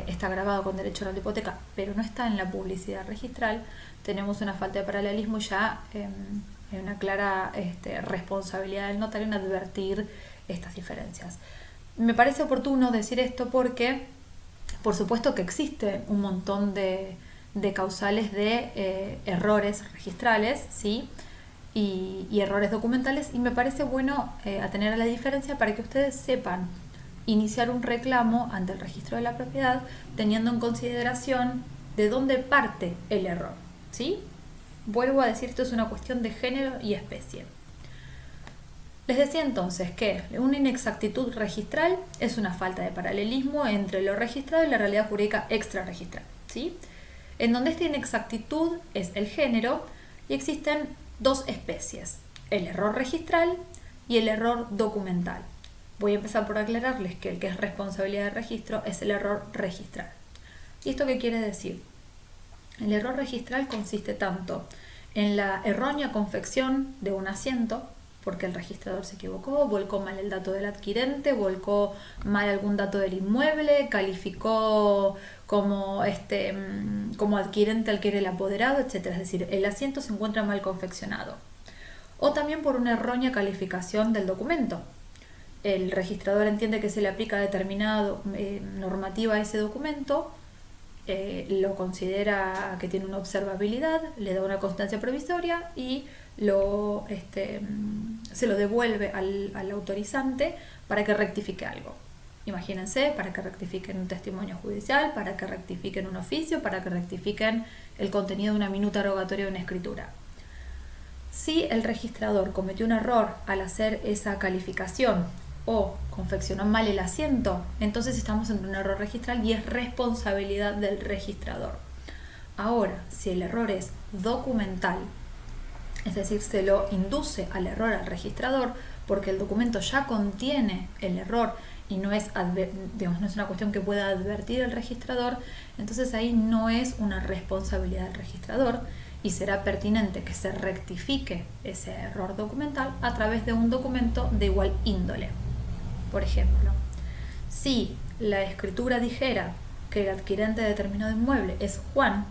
está grabado con derecho real de hipoteca, pero no está en la publicidad registral, tenemos una falta de paralelismo y ya Hay una clara responsabilidad del notario en advertir estas diferencias. Me parece oportuno decir esto porque, por supuesto que existe un montón de causales de errores registrales, ¿sí? Y errores documentales, y me parece bueno atener a la diferencia para que ustedes sepan iniciar un reclamo ante el registro de la propiedad teniendo en consideración de dónde parte el error, ¿sí? Vuelvo a decir, esto es una cuestión de género y especie. Les decía entonces que una inexactitud registral es una falta de paralelismo entre lo registrado y la realidad jurídica extrarregistral, ¿sí? En donde esta inexactitud es el género y existen dos especies, el error registral y el error documental. Voy a empezar por aclararles que el que es responsabilidad de registro es el error registral. ¿Y esto qué quiere decir? El error registral consiste tanto en la errónea confección de un asiento, porque el registrador se equivocó, volcó mal el dato del adquirente, volcó mal algún dato del inmueble, calificó como adquirente al que era el apoderado, etc. Es decir, el asiento se encuentra mal confeccionado. O también por una errónea calificación del documento. El registrador entiende que se le aplica determinada normativa a ese documento, lo considera que tiene una observabilidad, le da una constancia provisoria y se lo devuelve al autorizante para que rectifique algo. Imagínense, para que rectifiquen un testimonio judicial, para que rectifiquen un oficio, para que rectifiquen el contenido de una minuta rogatoria de una escritura. Si el registrador cometió un error al hacer esa calificación o confeccionó mal el asiento, entonces estamos en un error registral y es responsabilidad del registrador. Ahora, si el error es documental, es decir, se lo induce al error al registrador porque el documento ya contiene el error y no es una cuestión que pueda advertir el registrador, entonces ahí no es una responsabilidad del registrador y será pertinente que se rectifique ese error documental a través de un documento de igual índole. Por ejemplo, si la escritura dijera que el adquirente de determinado inmueble es Juan,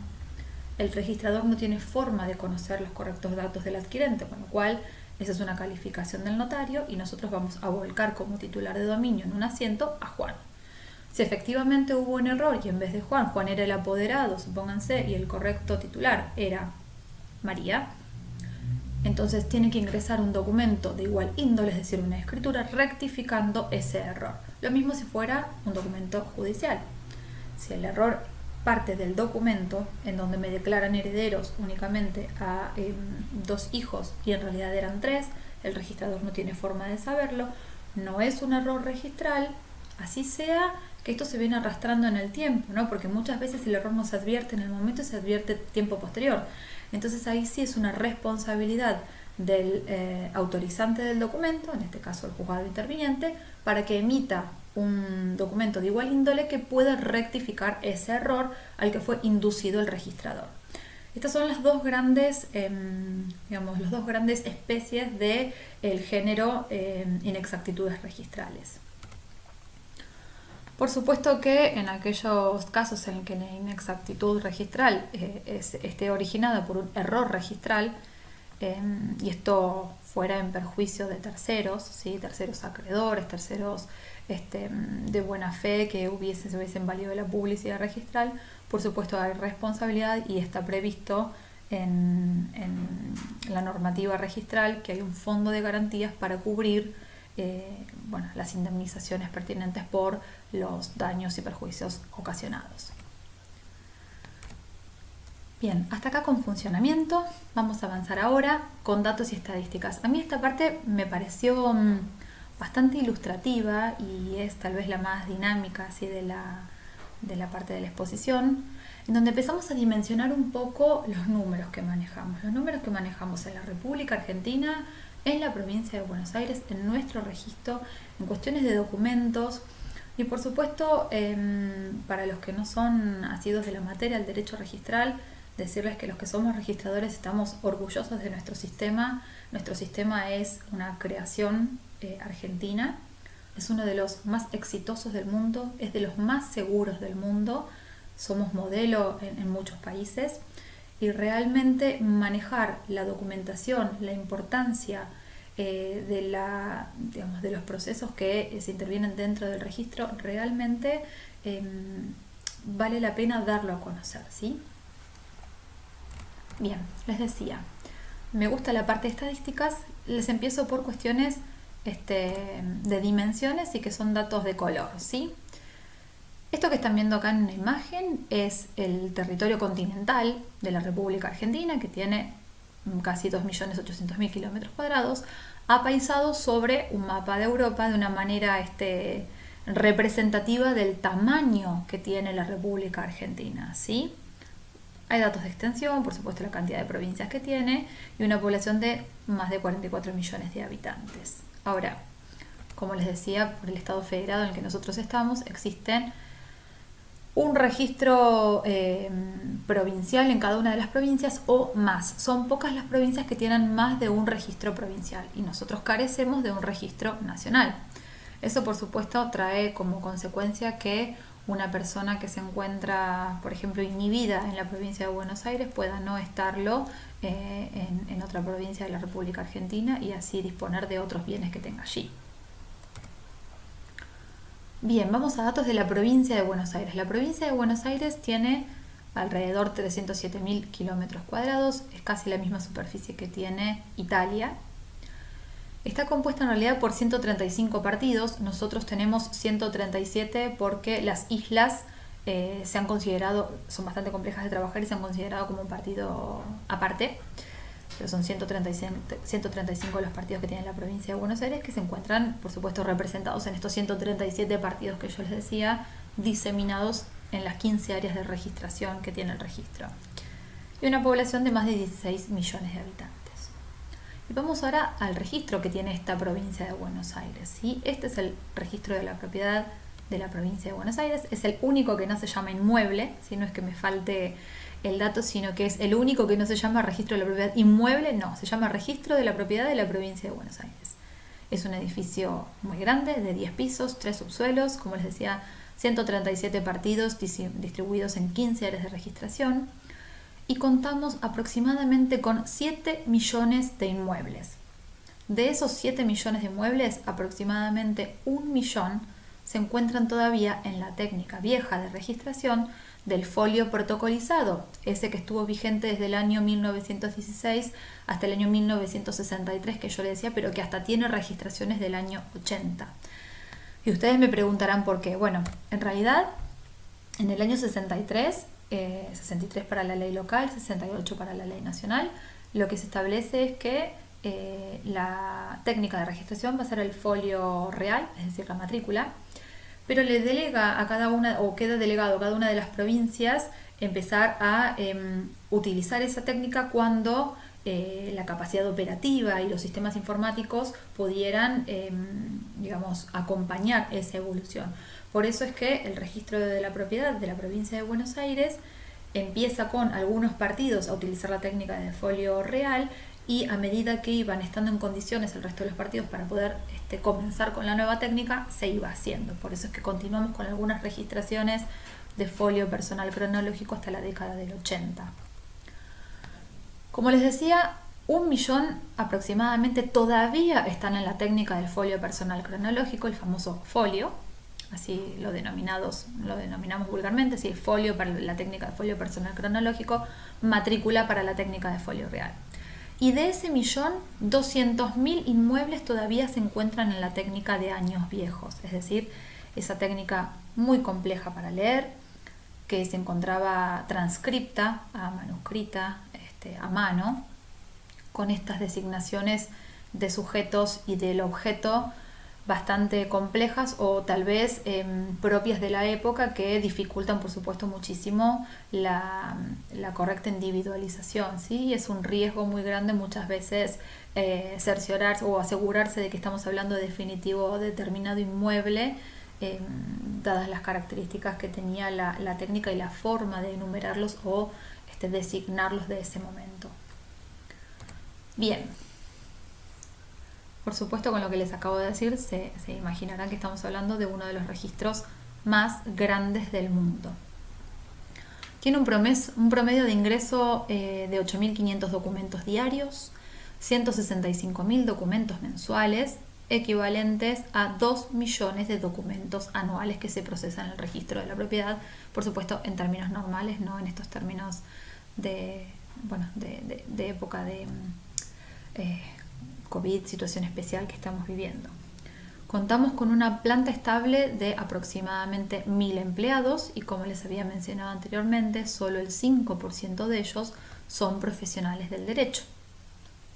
el registrador no tiene forma de conocer los correctos datos del adquirente, con lo cual esa es una calificación del notario y nosotros vamos a volcar como titular de dominio en un asiento a Juan. Si efectivamente hubo un error y en vez de Juan era el apoderado, supónganse, y el correcto titular era María, entonces tiene que ingresar un documento de igual índole, es decir, una escritura rectificando ese error. Lo mismo si fuera un documento judicial. Si el error parte del documento en donde me declaran herederos únicamente a 2 hijos y en realidad eran 3, el registrador no tiene forma de saberlo, no es un error registral, así sea que esto se viene arrastrando en el tiempo, ¿no? Porque muchas veces el error no se advierte en el momento y se advierte tiempo posterior. Entonces ahí sí es una responsabilidad del autorizante del documento, en este caso el juzgado interviniente, para que emita un documento de igual índole que pueda rectificar ese error al que fue inducido el registrador. Estas son las dos grandes, las dos grandes especies de el género inexactitudes registrales. Por supuesto que en aquellos casos en que la inexactitud registral esté originada por un error registral y esto fuera en perjuicio de terceros, ¿sí? Terceros acreedores, terceros de buena fe que se hubiesen valido de la publicidad registral, por supuesto hay responsabilidad y está previsto en la normativa registral que hay un fondo de garantías para cubrir las indemnizaciones pertinentes por los daños y perjuicios ocasionados. Bien, hasta acá con funcionamiento. Vamos a avanzar ahora con datos y estadísticas. A mí esta parte me pareció bastante ilustrativa y es tal vez la más dinámica así de la parte de la exposición, en donde empezamos a dimensionar un poco los números que manejamos. Los números que manejamos en la República Argentina, en la provincia de Buenos Aires, en nuestro registro, en cuestiones de documentos y por supuesto para los que no son asiduos de la materia, el derecho registral, decirles que los que somos registradores estamos orgullosos de nuestro sistema. Nuestro sistema es una creación argentina, es uno de los más exitosos del mundo, es de los más seguros del mundo, somos modelo en muchos países y realmente manejar la documentación, la importancia de los procesos que se intervienen dentro del registro, realmente vale la pena darlo a conocer, ¿sí? Bien, les decía, me gusta la parte de estadísticas, les empiezo por cuestiones de dimensiones y que son datos de color, ¿sí? Esto que están viendo acá en una imagen es el territorio continental de la República Argentina, que tiene casi 2.800.000 kilómetros cuadrados, apaisado sobre un mapa de Europa de una manera representativa del tamaño que tiene la República Argentina, ¿sí? Hay datos de extensión, por supuesto la cantidad de provincias que tiene y una población de más de 44 millones de habitantes. Ahora, como les decía, por el estado federado en el que nosotros estamos, existen un registro provincial en cada una de las provincias o más. Son pocas las provincias que tienen más de un registro provincial y nosotros carecemos de un registro nacional. Eso, por supuesto, trae como consecuencia que una persona que se encuentra, por ejemplo, inhibida en la provincia de Buenos Aires pueda no estarlo en otra provincia de la República Argentina y así disponer de otros bienes que tenga allí. Bien, vamos a datos de la provincia de Buenos Aires. La provincia de Buenos Aires tiene alrededor de 307.000 kilómetros cuadrados, es casi la misma superficie que tiene Italia. Está compuesta en realidad por 135 partidos, nosotros tenemos 137 porque las islas se han considerado, son bastante complejas de trabajar y se han considerado como un partido aparte. Pero son 135 los partidos que tiene la provincia de Buenos Aires que se encuentran, por supuesto, representados en estos 137 partidos que yo les decía, diseminados en las 15 áreas de registración que tiene el registro. Y una población de más de 16 millones de habitantes. Y vamos ahora al registro que tiene esta provincia de Buenos Aires, ¿sí? Este es el registro de la propiedad de la provincia de Buenos Aires. Es el único que no se llama inmueble, si no es que me falte el dato, sino que es el único que no se llama registro de la propiedad inmueble, no, se llama registro de la propiedad de la provincia de Buenos Aires. Es un edificio muy grande, de 10 pisos, 3 subsuelos, como les decía, 137 partidos distribuidos en 15 áreas de registración y contamos aproximadamente con 7 millones de inmuebles. De esos 7 millones de inmuebles, aproximadamente 1 millón se encuentran todavía en la técnica vieja de registración del folio protocolizado, ese que estuvo vigente desde el año 1916 hasta el año 1963 que yo le decía, pero que hasta tiene registraciones del año 80. Y ustedes me preguntarán por qué. Bueno, en realidad en el año 63 para la ley local, 68 para la ley nacional, lo que se establece es que la técnica de registración va a ser el folio real, es decir, la matrícula, pero le delega a cada una, o queda delegado a cada una de las provincias empezar a utilizar esa técnica cuando la capacidad operativa y los sistemas informáticos pudieran, acompañar esa evolución. Por eso es que el registro de la propiedad de la provincia de Buenos Aires empieza con algunos partidos a utilizar la técnica de folio real y a medida que iban estando en condiciones el resto de los partidos para poder comenzar con la nueva técnica, se iba haciendo. Por eso es que continuamos con algunas registraciones de folio personal cronológico hasta la década del 80. Como les decía, 1 millón aproximadamente todavía están en la técnica del folio personal cronológico, el famoso folio, así lo denominamos vulgarmente, sí, folio para la técnica de folio personal cronológico, matrícula para la técnica de folio real. Y de ese millón, 200.000 inmuebles todavía se encuentran en la técnica de años viejos, es decir, esa técnica muy compleja para leer, que se encontraba transcripta, manuscrita, a mano, con estas designaciones de sujetos y del objeto bastante complejas o tal vez propias de la época que dificultan por supuesto muchísimo la correcta individualización, ¿sí? Es un riesgo muy grande muchas veces cerciorarse o asegurarse de que estamos hablando de definitivo o determinado inmueble dadas las características que tenía la técnica y la forma de enumerarlos o designarlos de ese momento. Bien. Por supuesto, con lo que les acabo de decir, se imaginarán que estamos hablando de uno de los registros más grandes del mundo. Tiene un promedio de ingreso de 8.500 documentos diarios, 165.000 documentos mensuales, equivalentes a 2 millones de documentos anuales que se procesan en el registro de la propiedad, por supuesto en términos normales, no en estos términos de época de COVID, situación especial que estamos viviendo. Contamos con una planta estable de aproximadamente 1.000 empleados y, como les había mencionado anteriormente, solo el 5% de ellos son profesionales del derecho.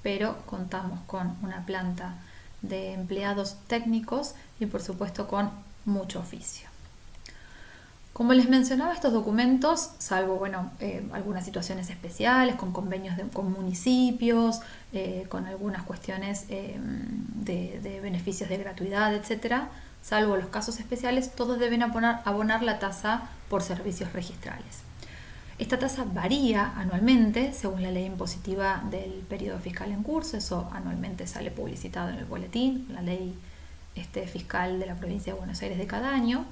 Pero contamos con una planta de empleados técnicos y, por supuesto, con mucho oficio. Como les mencionaba, estos documentos, salvo algunas situaciones especiales, con convenios con municipios, con algunas cuestiones de beneficios de gratuidad, etc., salvo los casos especiales, todos deben abonar la tasa por servicios registrales. Esta tasa varía anualmente según la ley impositiva del periodo fiscal en curso. Eso anualmente sale publicitado en el boletín, la ley fiscal de la provincia de Buenos Aires de cada año.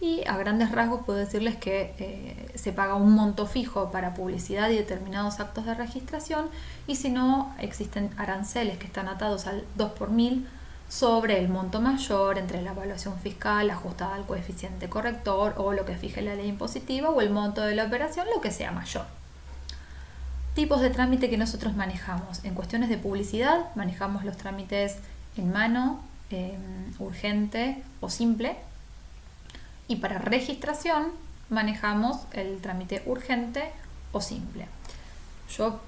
Y a grandes rasgos puedo decirles que se paga un monto fijo para publicidad y determinados actos de registración, y si no, existen aranceles que están atados al 2 por 1000 sobre el monto mayor entre la evaluación fiscal ajustada al coeficiente corrector o lo que fije la ley impositiva o el monto de la operación, lo que sea mayor. Tipos de trámite que nosotros manejamos. En cuestiones de publicidad manejamos los trámites en mano, urgente o simple. Y para registración manejamos el trámite urgente o simple. Yo,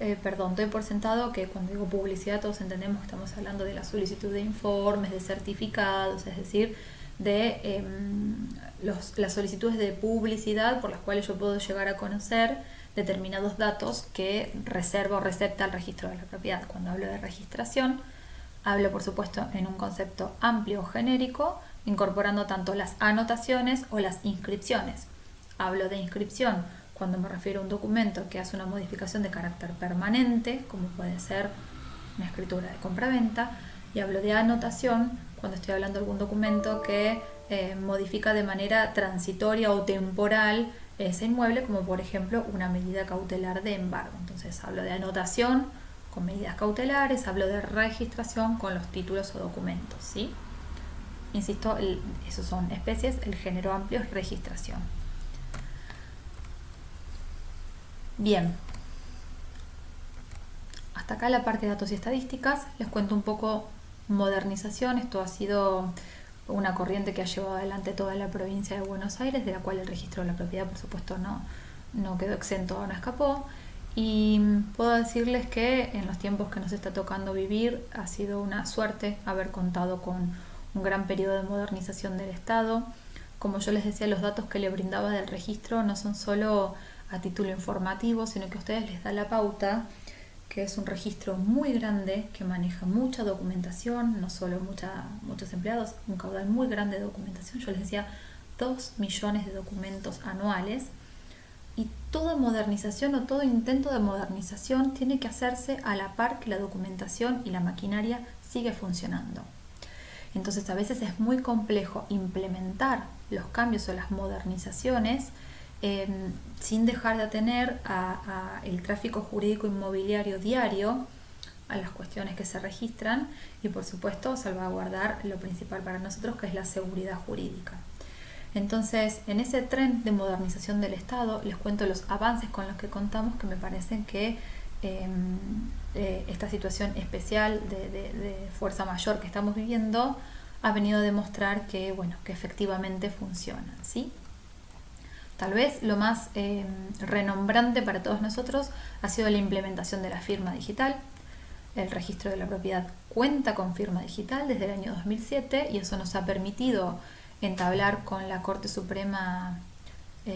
doy por sentado que cuando digo publicidad todos entendemos que estamos hablando de la solicitud de informes, de certificados, es decir, de las solicitudes de publicidad por las cuales yo puedo llegar a conocer determinados datos que reserva o recepta el registro de la propiedad. Cuando hablo de registración, hablo por supuesto en un concepto amplio o genérico, incorporando tanto las anotaciones o las inscripciones. Hablo de inscripción cuando me refiero a un documento que hace una modificación de carácter permanente, como puede ser una escritura de compraventa, y hablo de anotación cuando estoy hablando de algún documento que modifica de manera transitoria o temporal ese inmueble, como por ejemplo una medida cautelar de embargo. Entonces hablo de anotación con medidas cautelares, hablo de registración con los títulos o documentos, ¿sí? Insisto, esos son especies, el género amplio es registración. Bien, hasta acá la parte de datos y estadísticas. Les cuento un poco modernización. Esto ha sido una corriente que ha llevado adelante toda la provincia de Buenos Aires, de la cual el registro de la propiedad, por supuesto, no quedó exento, no escapó. Y puedo decirles que en los tiempos que nos está tocando vivir ha sido una suerte haber contado con un gran periodo de modernización del Estado. Como yo les decía, los datos que le brindaba del registro no son solo a título informativo, sino que a ustedes les da la pauta, que es un registro muy grande que maneja mucha documentación, no solo muchos empleados, un caudal muy grande de documentación. Yo les decía 2 millones de documentos anuales, y toda modernización o todo intento de modernización tiene que hacerse a la par que la documentación y la maquinaria sigue funcionando. Entonces a veces es muy complejo implementar los cambios o las modernizaciones sin dejar de atender a el tráfico jurídico inmobiliario diario, a las cuestiones que se registran y por supuesto salvaguardar lo principal para nosotros, que es la seguridad jurídica. Entonces, en ese tren de modernización del Estado les cuento los avances con los que contamos, que me parecen que esta situación especial de fuerza mayor que estamos viviendo ha venido a demostrar que efectivamente funciona, ¿sí? Tal vez lo más renombrante para todos nosotros ha sido la implementación de la firma digital. El registro de la propiedad cuenta con firma digital desde el año 2007 y eso nos ha permitido entablar con la Corte Suprema,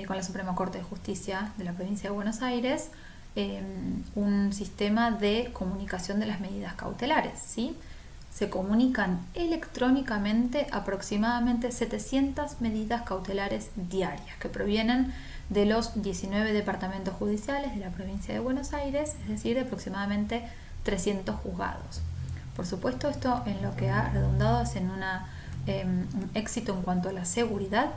con la Suprema Corte de Justicia de la provincia de Buenos Aires, un sistema de comunicación de las medidas cautelares, ¿sí? Se comunican electrónicamente aproximadamente 700 medidas cautelares diarias que provienen de los 19 departamentos judiciales de la provincia de Buenos Aires, es decir, de aproximadamente 300 juzgados. Por supuesto, esto en lo que ha redundado es en un éxito en cuanto a la seguridad,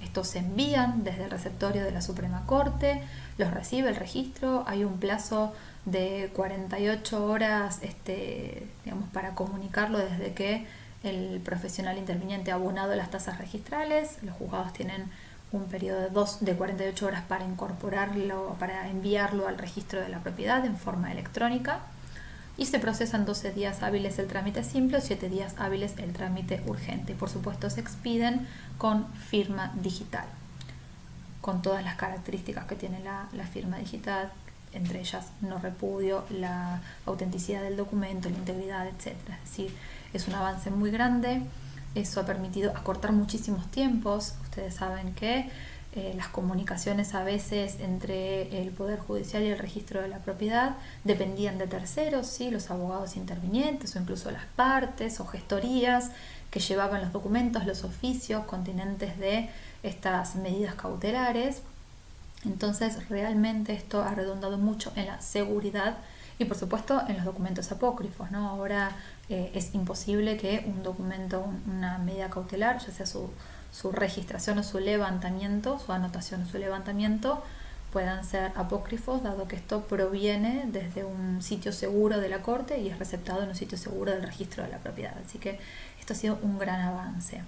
Estos se envían desde el receptorio de la Suprema Corte, los recibe el registro, hay un plazo de 48 horas digamos, para comunicarlo desde que el profesional interviniente ha abonado las tasas registrales. Los juzgados tienen un periodo de 48 horas para incorporarlo, para enviarlo al registro de la propiedad en forma electrónica, y se procesan 12 días hábiles el trámite simple o 7 días hábiles el trámite urgente. Y por supuesto se expiden con firma digital, con todas las características que tiene la firma digital, entre ellas no repudio, la autenticidad del documento, la integridad, etc. Es decir, es un avance muy grande. Eso ha permitido acortar muchísimos tiempos. Ustedes saben que las comunicaciones a veces entre el Poder Judicial y el registro de la propiedad dependían de terceros, ¿sí? Los abogados intervinientes o incluso las partes o gestorías que llevaban los documentos, los oficios continentes de estas medidas cautelares. Entonces realmente esto ha redundado mucho en la seguridad y por supuesto en los documentos apócrifos, ¿no? Ahora es imposible que un documento, una medida cautelar, ya sea su registración o su levantamiento, su anotación o su levantamiento, puedan ser apócrifos, dado que esto proviene desde un sitio seguro de la Corte y es receptado en un sitio seguro del registro de la propiedad. Así que esto ha sido un gran avance.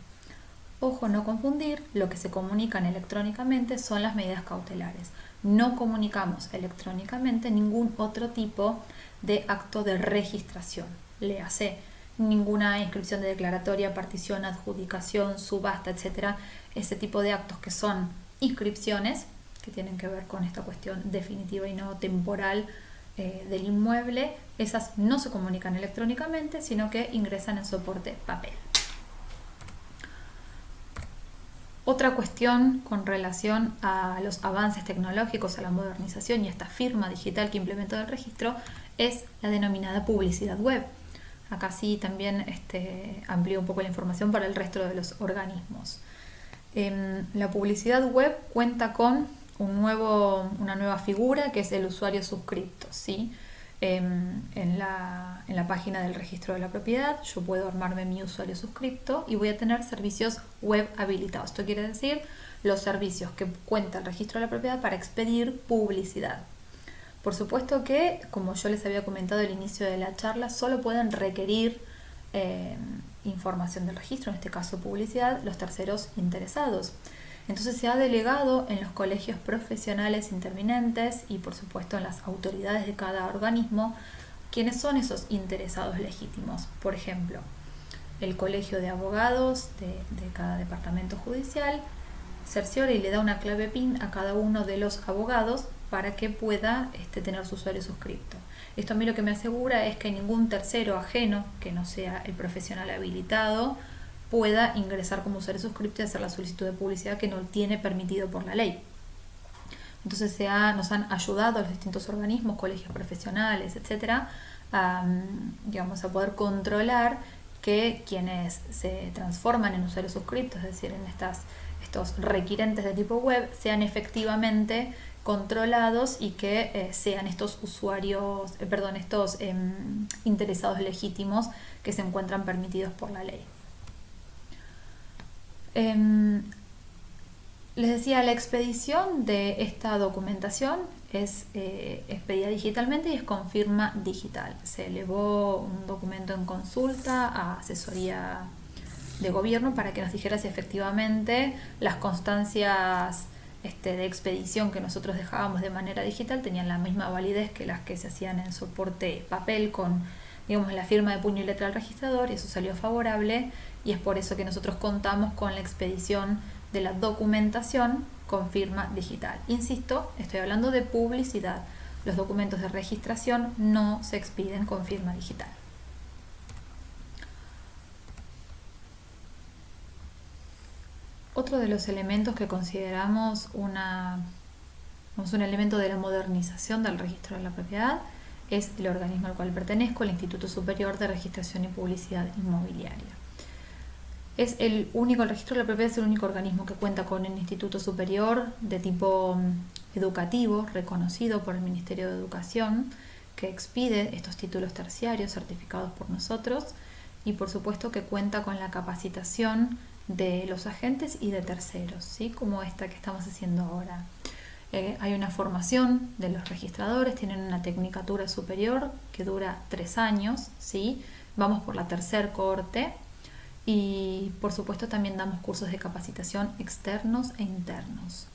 Ojo, no confundir, lo que se comunican electrónicamente son las medidas cautelares. No comunicamos electrónicamente ningún otro tipo de acto de registración. Léase, ninguna inscripción de declaratoria, partición, adjudicación, subasta, etcétera. Ese tipo de actos que son inscripciones, que tienen que ver con esta cuestión definitiva y no temporal del inmueble, esas no se comunican electrónicamente, sino que ingresan en soporte papel. Otra cuestión con relación a los avances tecnológicos, a la modernización y esta firma digital que implementó el registro es la denominada publicidad web. Acá sí también amplío un poco la información para el resto de los organismos. La publicidad web cuenta con una nueva figura que es el usuario suscripto, ¿sí? En la página del registro de la propiedad yo puedo armarme mi usuario suscripto y voy a tener servicios web habilitados. Esto quiere decir los servicios que cuenta el registro de la propiedad para expedir publicidad. Por supuesto que, como yo les había comentado al inicio de la charla, solo pueden requerir información del registro, en este caso publicidad, los terceros interesados. Entonces se ha delegado en los colegios profesionales intervinientes y por supuesto en las autoridades de cada organismo quiénes son esos interesados legítimos. Por ejemplo, el colegio de abogados de cada departamento judicial cerciora y le da una clave PIN a cada uno de los abogados para que pueda tener su usuario suscripto. Esto a mí lo que me asegura es que ningún tercero ajeno que no sea el profesional habilitado pueda ingresar como usuario suscripto y hacer la solicitud de publicidad que no tiene permitido por la ley. Entonces nos han ayudado los distintos organismos, colegios profesionales, etcétera, a poder controlar que quienes se transforman en usuarios suscriptos, es decir, en estos requirentes de tipo web, sean efectivamente controlados y que sean estos usuarios, estos interesados legítimos que se encuentran permitidos por la ley. Les decía, la expedición de esta documentación es expedida digitalmente y es con firma digital. Se elevó un documento en consulta a asesoría de gobierno para que nos dijera si efectivamente las constancias de expedición que nosotros dejábamos de manera digital tenían la misma validez que las que se hacían en soporte papel con, la firma de puño y letra del registrador, y eso salió favorable, y es por eso que nosotros contamos con la expedición de la documentación con firma digital. Insisto, estoy hablando de publicidad. Los documentos de registración no se expiden con firma digital. Otro de los elementos que consideramos un elemento de la modernización del registro de la propiedad es el organismo al cual pertenezco, el Instituto Superior de Registración y Publicidad Inmobiliaria. El registro de la propiedad es el único organismo que cuenta con un instituto superior de tipo educativo, reconocido por el Ministerio de Educación, que expide estos títulos terciarios certificados por nosotros, y por supuesto que cuenta con la capacitación de los agentes y de terceros, ¿sí? Como esta que estamos haciendo ahora. Hay una formación de los registradores, tienen una tecnicatura superior que dura 3 años, ¿sí? Vamos por la tercer cohorte y por supuesto también damos cursos de capacitación externos e internos.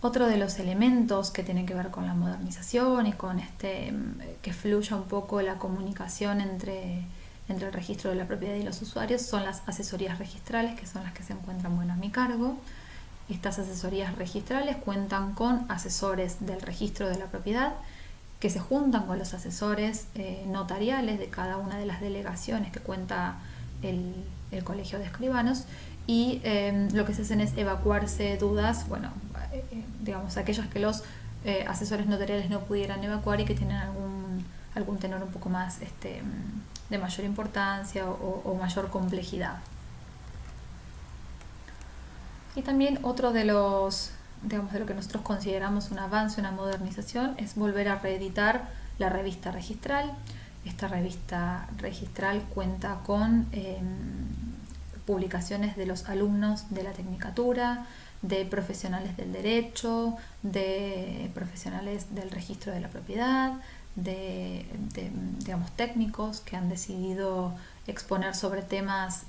Otro de los elementos que tienen que ver con la modernización y con que fluya un poco la comunicación entre el registro de la propiedad y los usuarios son las asesorías registrales, que son las que se encuentran, a mi cargo. Estas asesorías registrales cuentan con asesores del registro de la propiedad que se juntan con los asesores notariales de cada una de las delegaciones que cuenta el Colegio de Escribanos y lo que se hacen es evacuarse dudas, digamos, aquellas que los asesores notariales no pudieran evacuar y que tienen algún tenor un poco más de mayor importancia o mayor complejidad. Y también otro de lo que nosotros consideramos un avance, una modernización, es volver a reeditar la revista registral. Esta revista registral cuenta con publicaciones de los alumnos de la tecnicatura, de profesionales del derecho, de profesionales del registro de la propiedad, de técnicos que han decidido exponer sobre temas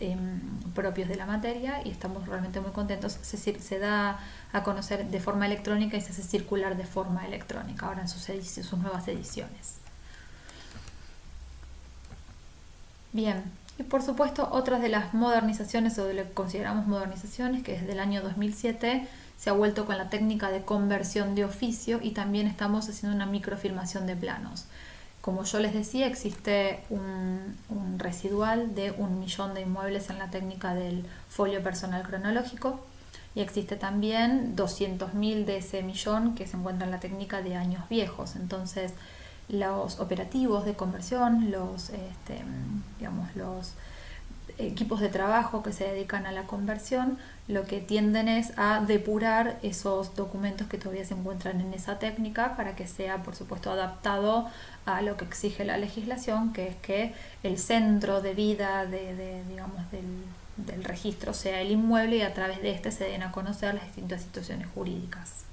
propios de la materia y estamos realmente muy contentos. Se da a conocer de forma electrónica y se hace circular de forma electrónica ahora en sus nuevas ediciones. Bien, y por supuesto otras de las modernizaciones o de lo que consideramos modernizaciones, que desde el año 2007 se ha vuelto con la técnica de conversión de oficio y también estamos haciendo una microfilmación de planos. Como yo les decía, existe un residual de 1 millón de inmuebles en la técnica del folio personal cronológico y existe también 200.000 de ese millón que se encuentra en la técnica de años viejos. Entonces, los operativos de conversión, los equipos de trabajo que se dedican a la conversión, lo que tienden es a depurar esos documentos que todavía se encuentran en esa técnica para que sea, por supuesto, adaptado a lo que exige la legislación, que es que el centro de vida del registro sea el inmueble y a través de este se den a conocer las distintas situaciones jurídicas.